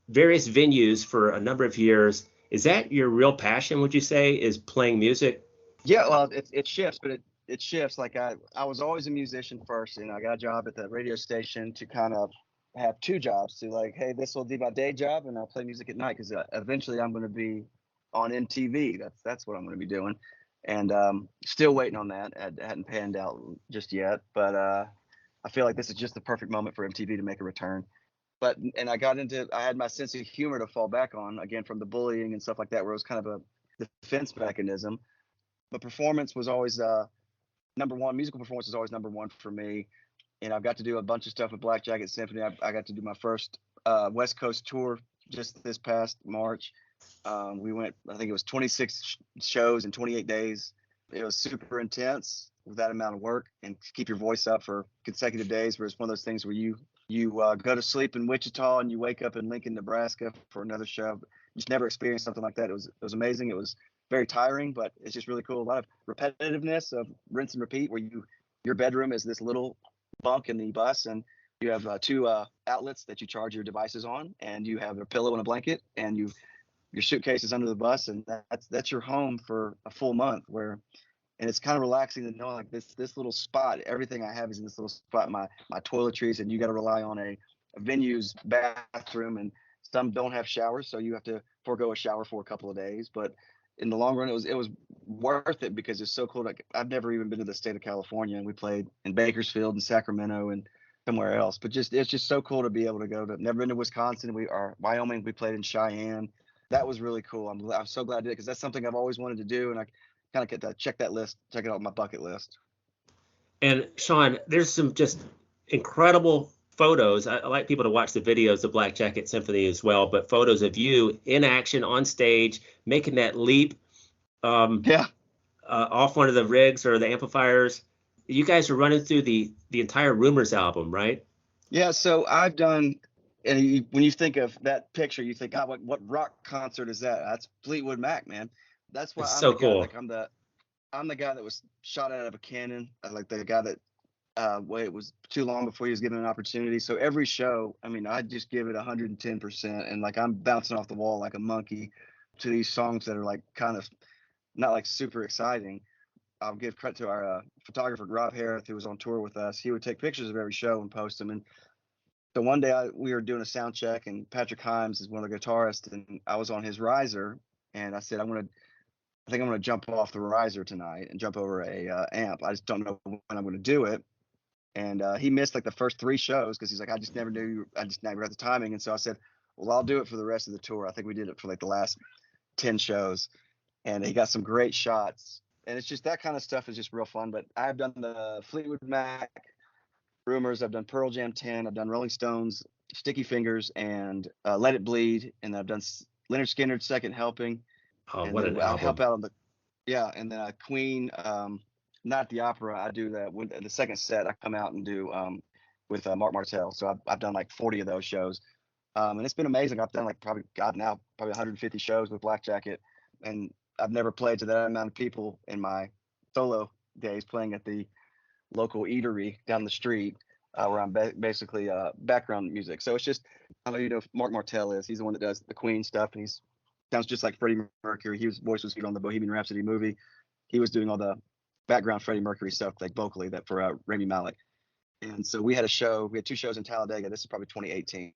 various venues for a number of years. Is that your real passion, would you say, is playing music? Yeah, well, it shifts, but it shifts. Like I was always a musician first, and I got a job at the radio station to kind of have two jobs. To like, hey, this will be my day job, and I'll play music at night because eventually I'm going to be on MTV. That's what I'm going to be doing, and still waiting on that. It hadn't panned out just yet, but I feel like this is just the perfect moment for MTV to make a return. But and I had my sense of humor to fall back on again from the bullying and stuff like that, where it was kind of a defense mechanism, but performance was always number one. Musical performance was always number one for me. And I've got to do a bunch of stuff with Black Jacket Symphony. I got to do my first West Coast tour just this past March. We went, I think it was 26 shows in 28 days. It was super intense with that amount of work and to keep your voice up for consecutive days. Where it's one of those things where you go to sleep in Wichita and you wake up in Lincoln, Nebraska for another show. Just never experienced something like that. It was amazing. It was very tiring, but it's just really cool. A lot of repetitiveness of rinse and repeat, where your bedroom is this little bunk in the bus, and you have two outlets that you charge your devices on, and you have a pillow and a blanket, and your suitcase is under the bus, and that's your home for a full month. And it's kind of relaxing to know like this little spot. Everything I have is in this little spot. My toiletries, and you got to rely on a venue's bathroom, and some don't have showers, so you have to forego a shower for a couple of days. But in the long run, it was worth it because it's so cool. Like I've never even been to the state of California, and we played in Bakersfield and Sacramento and somewhere else. But it's just so cool to be able to go to. Never been to Wisconsin. We are Wyoming. We played in Cheyenne. That was really cool. I'm so glad I did because that's something I've always wanted to do, and I kind of get to check that list, check it out on my bucket list. And Sean, there's some just incredible photos. I like people to watch the videos of Black Jacket Symphony as well, but photos of you in action on stage, making that leap Yeah. off one of the rigs or the amplifiers. You guys are running through the entire Rumors album, right? Yeah. So I've done, and when you think of that picture, you think, God, what rock concert is that? That's Fleetwood Mac, man. That's why It's I'm so the guy. cool. Like I'm the guy that was shot out of a cannon. Like the guy that wait, it was too long before he was given an opportunity. So every show, I mean, I just give it 110%, and like I'm bouncing off the wall like a monkey to these songs that are like kind of not like super exciting. I'll give credit to our photographer Rob Harris, who was on tour with us. He would take pictures of every show and post them. And so one day we were doing a sound check, and Patrick Himes is one of the guitarists, and I was on his riser, and I said, I think I'm gonna jump off the riser tonight and jump over a amp. I just don't know when I'm gonna do it. And he missed like the first three shows because he's like, I just never knew, I just never got the timing. And so I said, well, I'll do it for the rest of the tour. I think we did it for like the last 10 shows, and he got some great shots. And it's just that kind of stuff is just real fun. But I've done the Fleetwood Mac, Rumors. I've done Pearl Jam 10. I've done Rolling Stones, Sticky Fingers, and Let It Bleed. And I've done Leonard Skinner's Second Helping. Oh, And what then an I help album. out on the yeah. And then Queen. Not the opera. I do that with the second set. I come out and do with Mark Martel. So I've done like 40 of those shows. And it's been amazing. I've done like probably God now probably 150 shows with Black Jacket, and I've never played to that amount of people in my solo days playing at the local eatery down the street where I'm basically background music. So it's just I don't know you know Mark Martel is. He's the one that does the Queen stuff, and he's sounds just like Freddie Mercury. His voice was on the Bohemian Rhapsody movie. He was doing all the background Freddie Mercury stuff like vocally that for Rami Malek. And so we had a show. We had two shows in Talladega. This is probably 2018.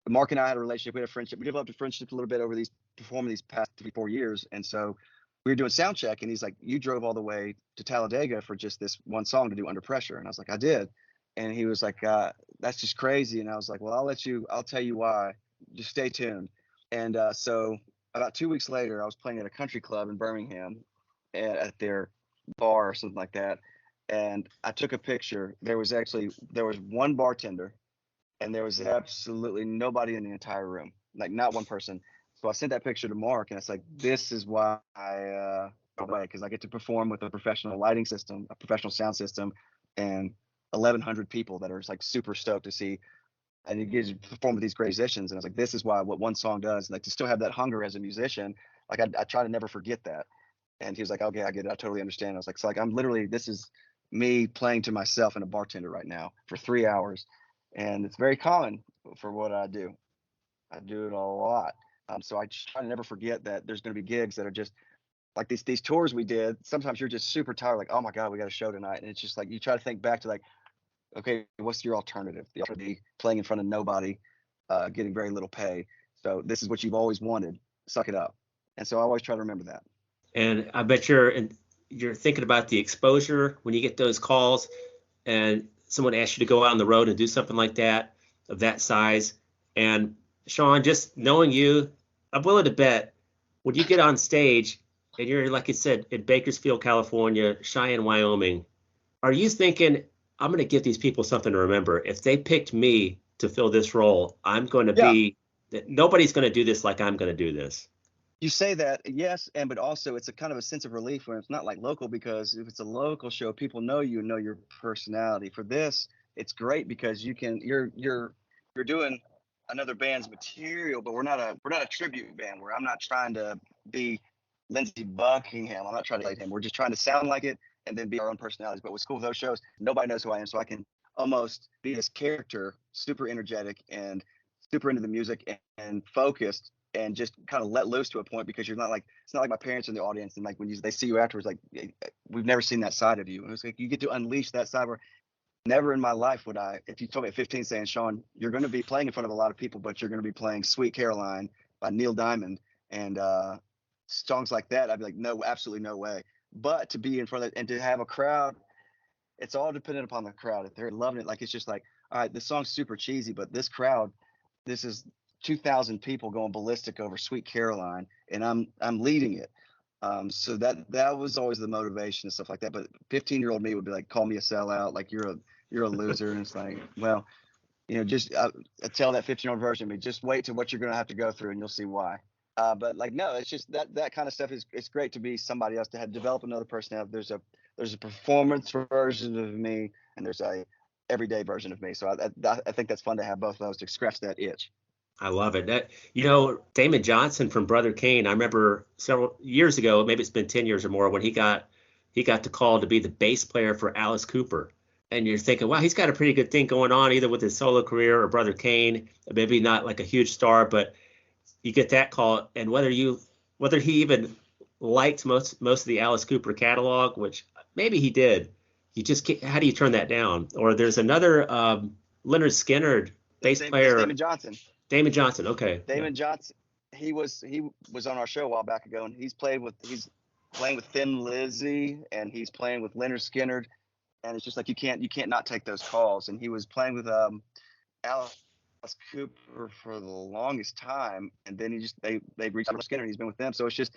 Mark and I had a relationship. We had a friendship. We developed a friendship a little bit over these performing these past 3-4 years. And so we were doing sound check, and he's like, "You drove all the way to Talladega for just this one song to do Under Pressure." And I was like, "I did." And he was like, "That's just crazy." And I was like, "Well, I'll tell you why. Just stay tuned." And so about 2 weeks later, I was playing at a country club in Birmingham at their bar or something like that. And I took a picture. There was one bartender and there was absolutely nobody in the entire room, like not one person. So I sent that picture to Mark, and it's like, this is why I away because I get to perform with a professional lighting system, a professional sound system, and 1,100 people that are like super stoked to see. And you get to perform with these great musicians, and I was like, this is why what one song does, like to still have that hunger as a musician. Like I try to never forget that. And he was like, okay, I get it, I totally understand. I was like, so like I'm literally this is me playing to myself and a bartender right now for 3 hours, and it's very common for what I do. I do it a lot. So I just try to never forget that there's going to be gigs that are just like these tours we did. Sometimes you're just super tired, like, oh my God, we got a show tonight. And it's just like you try to think back to like, okay, what's your alternative? The alternative playing in front of nobody, getting very little pay. So this is what you've always wanted. Suck it up. And so I always try to remember that. And I bet you're thinking about the exposure when you get those calls and someone asks you to go out on the road and do something like that of that size. And Sean, just knowing you, I'm willing to bet when you get on stage and you're, like you said, in Bakersfield, California, Cheyenne, Wyoming, are you thinking, I'm going to give these people something to remember? If they picked me to fill this role, I'm going to Yeah, be, nobody's going to do this like I'm going to do this. you say that, yes, and but also it's a kind of a sense of relief when it's not like local because if it's a local show, people know you and know your personality. For this, it's great because you're doing another band's material, but we're not a tribute band where I'm not trying to be Lindsey Buckingham. I'm not trying to like him. We're just trying to sound like it and then be our own personalities. But what's cool with those shows, nobody knows who I am, so I can almost be this character, super energetic and super into the music and focused and just kind of let loose to a point because you're not like it's not like my parents in the audience and like when they see you afterwards like we've never seen that side of you and it's like you get to unleash that side where never in my life would I if you told me at 15 saying Sean you're going to be playing in front of a lot of people but you're going to be playing Sweet Caroline by Neil Diamond and songs like that I'd be like no absolutely no way but to be in front of and to have a crowd it's all dependent upon the crowd if they're loving it like it's just like all right this song's super cheesy but this crowd this is 2,000 people going ballistic over Sweet Caroline, and I'm leading it. So that was always the motivation and stuff like that. But 15-year-old me would be like, call me a sellout, like you're a loser, and it's like, well, just I tell that 15-year-old version of me, just wait to what you're gonna have to go through, and you'll see why. But like no, it's just that kind of stuff is it's great to be somebody else to have develop another personality. There's a performance version of me, and there's a everyday version of me. So I think that's fun to have both of those to scratch that itch. I love it. Damon Johnson from Brother Kane, I remember several years ago, maybe it's been 10 years or more, when he got the call to be the bass player for Alice Cooper. And you're thinking, wow, he's got a pretty good thing going on, either with his solo career or Brother Kane. Maybe not like a huge star, but you get that call, and whether he even liked most of the Alice Cooper catalog, which maybe he did, you just can't, how do you turn that down? Or there's another Leonard Skinner bass It's player, Damon Johnson. Damon Johnson. Okay, yeah. Damon Johnson. He was on our show a while back ago, and he's playing with Thin Lizzy, and he's playing with Leonard Skinner, and it's just like you can't not take those calls. And he was playing with Alice Cooper for the longest time, and then they reached out to Skinner, and he's been with them. So it's just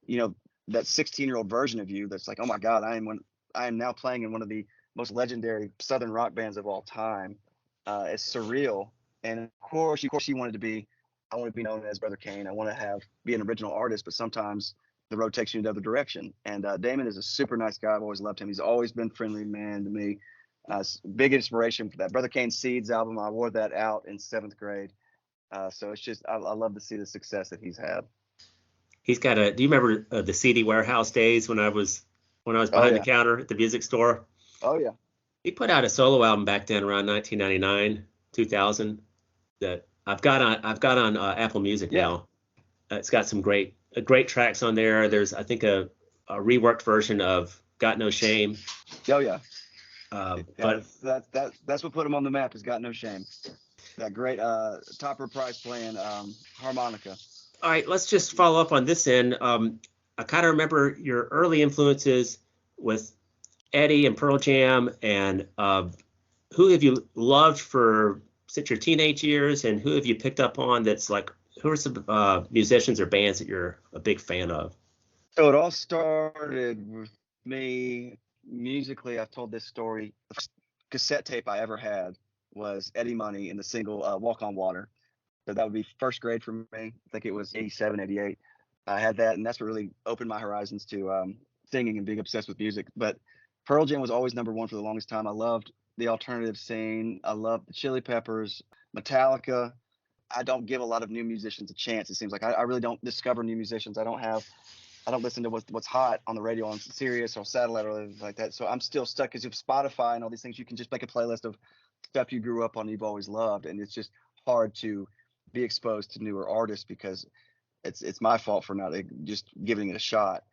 that 16-year-old version of you that's like, oh my God, I am now playing in one of the most legendary Southern rock bands of all time. It's surreal, and of course, he wanted to be. I want to be known as Brother Kane. I want to be an original artist, but sometimes the road takes you in the other direction. And Damon is a super nice guy. I've always loved him. He's always been friendly man to me. Big inspiration for that Brother Kane Seeds album. I wore that out in 7th grade. So it's just I love to see the success that he's had. He's got a. Do you remember the CD warehouse days when I was Oh behind the yeah. counter at the music store? Oh yeah. He put out a solo album back then around 1999, 2000 that I've got on Apple Music Yeah. now. It's got some great tracks on there. There's I think a reworked version of Got No Shame. Oh yeah. But that's what put him on the map. Has Got No Shame. That great Topper Price playing harmonica. all right, let's just follow up on this end. I kind of remember your early influences with Eddie and Pearl Jam, and who have you loved for since your teenage years, and who have you picked up on that's like, who are some musicians or bands that you're a big fan of? So it all started with me musically. I've told this story. The first cassette tape I ever had was Eddie Money in the single Walk on Water. So that would be 1st grade for me. I think it was 87, 88. I had that, and that's what really opened my horizons to singing and being obsessed with music. But Pearl Jam was always number one for the longest time. I loved the alternative scene. I loved the Chili Peppers, Metallica. I don't give a lot of new musicians a chance. It seems like I really don't discover new musicians. I don't listen to what's hot on the radio on Sirius or satellite or anything like that. So I'm still stuck because of Spotify and all these things. You can just make a playlist of stuff you grew up on, you've always loved, and it's just hard to be exposed to newer artists because it's my fault for not just giving it a shot.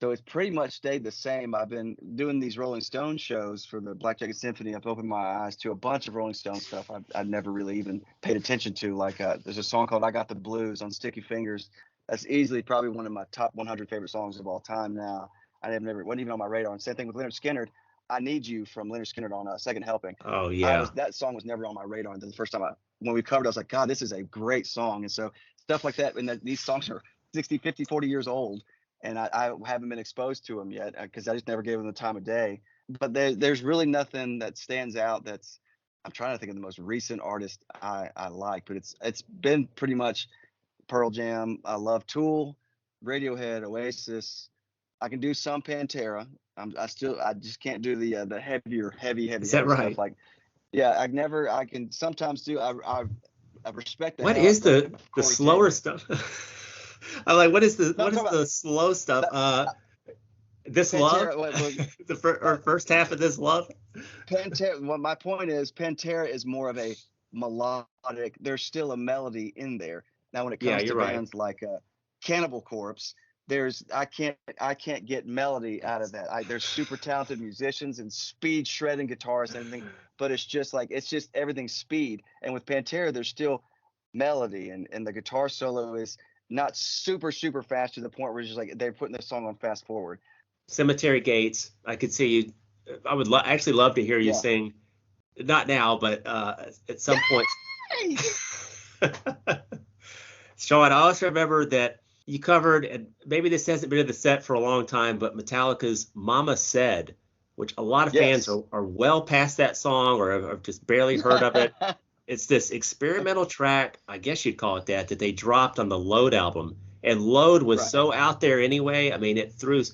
So it's pretty much stayed the same. I've been doing these Rolling Stone shows for the Black Jacket Symphony. I've opened my eyes to a bunch of Rolling Stone stuff I've never really even paid attention to. Like there's a song called "I Got the Blues" on Sticky Fingers. That's easily probably one of my top 100 favorite songs of all time now. Wasn't even on my radar. And same thing with Leonard Skinner. "I Need You" from Leonard Skinner on Second Helping. Oh yeah. That song was never on my radar. And the first time when we covered it, I was like, God, this is a great song. And so stuff like that. And these songs are 60, 50, 40 years old. And I haven't been exposed to them yet because I just never gave them the time of day. But there's really nothing that stands out. I'm trying to think of the most recent artist I like, but it's been pretty much Pearl Jam. I love Tool, Radiohead, Oasis. I can do some Pantera. I just can't do the heavy Is that right? stuff. Like, yeah, I can sometimes do. I respect the What hell is out of the Corey slower Taylor. stuff? I'm like, what is the No, I'm what is talking the slow stuff? This Pantera. love, first half of This Love. Pantera. Well, my point is, Pantera is more of a melodic. There's still a melody in there. Now, when it Yeah, comes to you're right. bands like Cannibal Corpse, I can't get melody out of that. There's super talented musicians and speed shredding guitarists and everything, but it's just everything's speed. And with Pantera, there's still melody, and the guitar solo is not super fast to the point where it's just like they're putting the song on fast forward. Cemetery Gates. I could see you. I would actually love to hear you sing. Not now, but at some point. Sean, I also remember that you covered, and maybe this hasn't been in the set for a long time, but Metallica's "Mama Said," which a lot of fans are well past that song or have just barely heard of it. It's this experimental track, I guess you'd call it that they dropped on the Load album. And Load was so out there anyway. I mean, it threw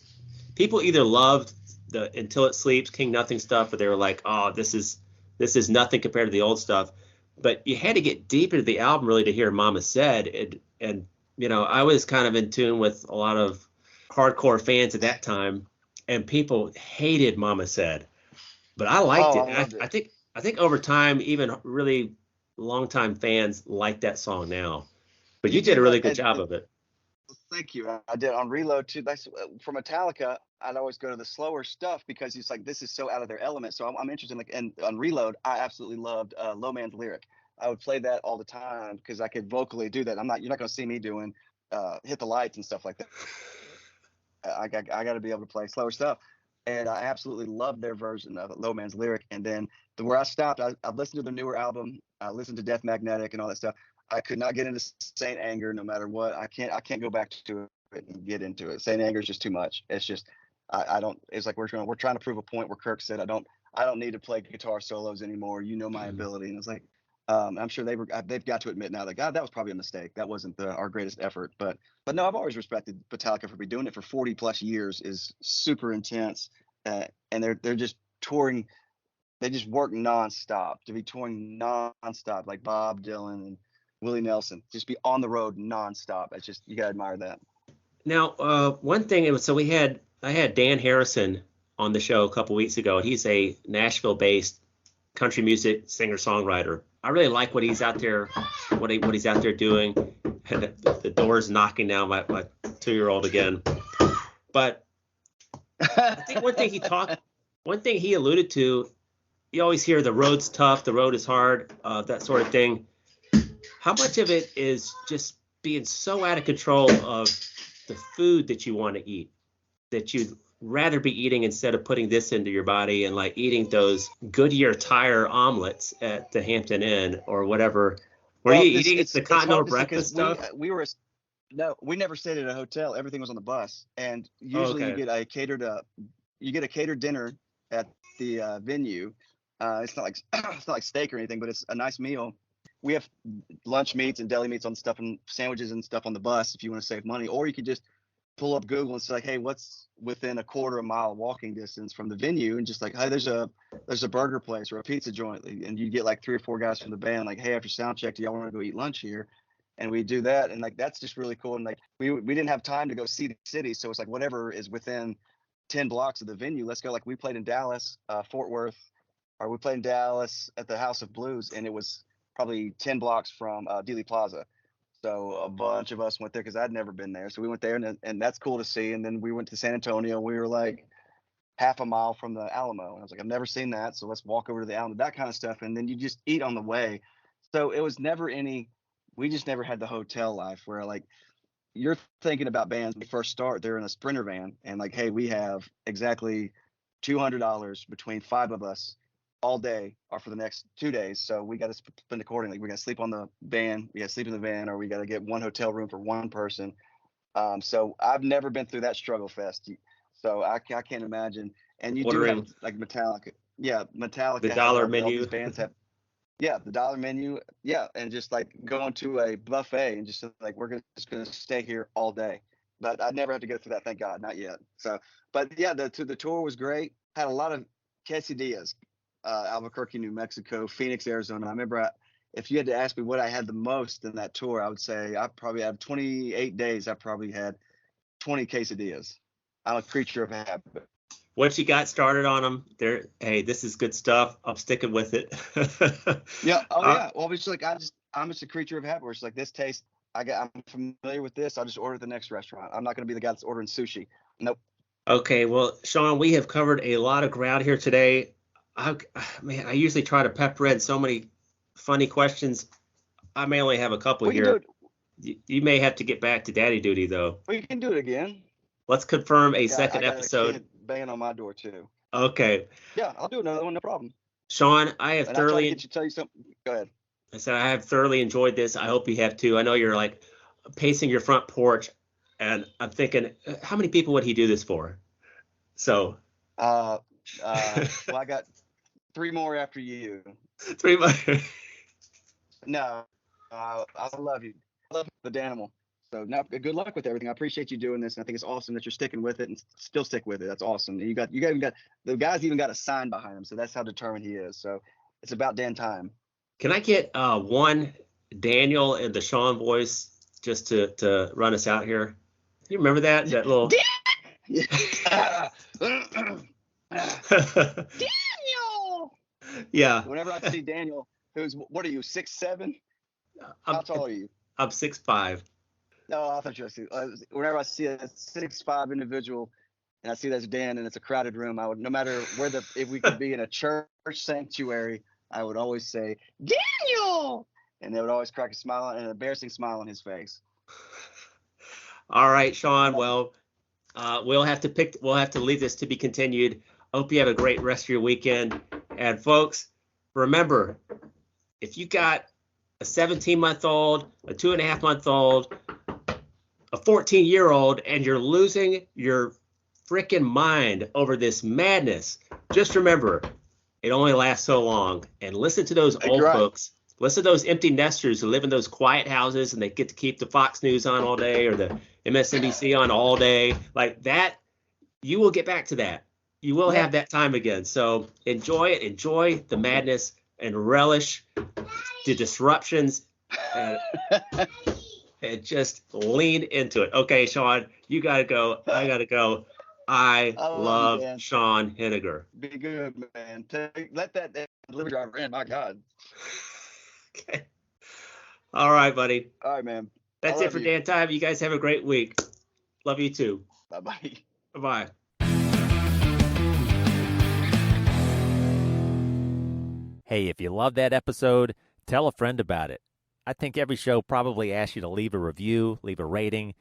people either loved the Until It Sleeps, King Nothing stuff, or they were like, oh, this is nothing compared to the old stuff. But you had to get deep into the album really to hear Mama Said. And you know, I was kind of in tune with a lot of hardcore fans at that time, and people hated Mama Said. But I liked it. I loved it. I think over time, even really longtime fans like that song now. But you did a really good job of it. Thank you. I did on Reload too. That's for Metallica. I'd always go to the slower stuff because it's like this is so out of their element. So I'm interested and on Reload, I absolutely loved Low Man's Lyric. I would play that all the time because I could vocally do that. You're not going to see me doing Hit the Lights and stuff like that. I got to be able to play slower stuff. And I absolutely love their version of Low Man's Lyric. And then where I stopped, I've listened to the newer album. I listened to Death Magnetic and all that stuff. I could not get into Saint Anger no matter what. I can't go back to it and get into it. Saint Anger is just too much. It's just I don't. It's like we're trying to prove a point where Kirk said I don't need to play guitar solos anymore. You know my ability. And it's like, I'm sure they've got to admit now that God, that was probably a mistake. That wasn't our greatest effort. But no, I've always respected Metallica for doing it for 40 plus years is super intense. And they're just touring. They just work nonstop to be touring nonstop, like Bob Dylan and Willie Nelson. Just be on the road nonstop. It's just, you gotta admire that. Now, one thing, I had Dan Harrison on the show a couple weeks ago, and he's a Nashville-based country music singer-songwriter. I really like what he's out there, what he's out there doing. The door's knocking now, my 2-year-old again. But I think one thing he alluded to, you always hear the road's tough, the road is hard, that sort of thing. How much of it is just being so out of control of the food that you want to eat, that you'd rather be eating instead of putting this into your body, and like eating those Goodyear tire omelets at the Hampton Inn or whatever? Were you eating the continental breakfast stuff? No, we never stayed at a hotel. Everything was on the bus, and usually you get a catered dinner at the venue. It's not like steak or anything, but it's a nice meal. We have lunch meats and deli meats on stuff and sandwiches and stuff on the bus if you want to save money, or you could just pull up Google and say, hey, what's within a quarter mile walking distance from the venue, and just like, hey, there's a burger place or a pizza joint, and you get like 3 or 4 guys from the band, like, hey, after sound check, do y'all want to go eat lunch here? And we do that, and like that's just really cool. And like we didn't have time to go see the city, so it's like whatever is within 10 blocks of the venue, let's go. Like we played in Dallas, Fort Worth, or we played in Dallas at the House of Blues, and it was probably 10 blocks from Dealey Plaza. So a bunch of us went there because I'd never been there. So we went there, and that's cool to see. And then we went to San Antonio. We were like half a mile from the Alamo. And I was like, I've never seen that. So let's walk over to the Alamo, that kind of stuff. And then you just eat on the way. So it was never we just never had the hotel life where like you're thinking about bands when you first start, they're in a Sprinter van. And like, hey, we have exactly $200 between 5 of us all day or for the next 2 days. So we got to spend accordingly. We got to sleep on the van. We got to sleep in the van, or we got to get one hotel room for one person. So I've never been through that struggle fest. So I can't imagine. And you do have like Metallica. Yeah. Metallica. The dollar menu. All these bands have, yeah, the dollar menu. Yeah. And just like going to a buffet and just like, we're just going to stay here all day. But I never had to go through that. Thank God. Not yet. So, but yeah, the tour was great. Had a lot of quesadillas. Albuquerque, New Mexico, Phoenix, Arizona. I remember if you had to ask me what I had the most in that tour, I would say I probably had 28 days. I probably had 20 quesadillas. I'm a creature of habit. Once you got started on them, hey, this is good stuff. I'm sticking with it. Yeah. Oh yeah. Well, it's like I'm just a creature of habit. Where it's like this taste. I'm familiar with this. I'll just order at the next restaurant. I'm not going to be the guy that's ordering sushi. Nope. Okay. Well, Sean, we have covered a lot of ground here today. I usually try to pepper in so many funny questions. I may only have a couple here. You may have to get back to daddy duty, though. We can do it again. Let's confirm a second episode. A kid banging on my door, too. Okay. Yeah, I'll do another one, no problem. Sean, I have thoroughly. I'll tell you something. Go ahead. I said I have thoroughly enjoyed this. I hope you have too. I know you're like pacing your front porch, and I'm thinking, how many people would he do this for? So. Well, I got 3 more after you. 3 more. No, I love you. I love the Danimal. So now, good luck with everything. I appreciate you doing this, and I think it's awesome that you're sticking with it and still stick with it. That's awesome. And the guy's even got a sign behind him, so that's how determined he is. So it's about damn time. Can I get one Daniel and the Sean voice just to run us out here? You remember that little Daniel. Yeah. Whenever I see Daniel, what are you, 6'7"? How tall are you? I'm 6'5". No, I thought you were. Whenever I see a 6'5" individual, and I see that's Dan, and it's a crowded room, I would, no matter if we could be in a church sanctuary, I would always say Daniel, and they would always crack an embarrassing smile on his face. All right, Sean. Well, we'll have to leave this to be continued. Hope you have a great rest of your weekend. And folks, remember, if you got a 17-month-old, a 2.5-month-old, a 14-year-old, and you're losing your freaking mind over this madness, just remember, it only lasts so long. And listen to those You're old right. folks. Listen to those empty nesters who live in those quiet houses and they get to keep the Fox News on all day or the MSNBC on all day. Like that, you will get back to that. You will Yeah. have that time again. So enjoy it. Enjoy the madness and relish the disruptions and, and just lean into it. Okay, Sean, you got to go. I got to go. I I love you, love Dan. Sean Heninger. Be good, man. Let that delivery driver in. My God. Okay. All right, buddy. All right, man. That's it for Dan Time. You guys have a great week. Love you too. Bye-bye. Bye-bye. Hey, if you love that episode, tell a friend about it. I think every show probably asks you to leave a review, leave a rating,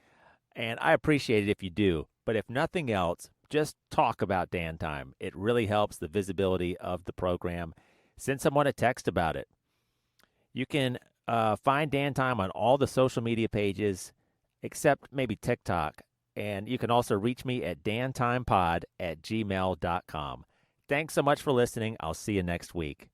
and I appreciate it if you do. But if nothing else, just talk about Dan Time. It really helps the visibility of the program. Send someone a text about it. You can find Dan Time on all the social media pages except maybe TikTok. And you can also reach me at dantimepod@gmail.com. Thanks so much for listening. I'll see you next week.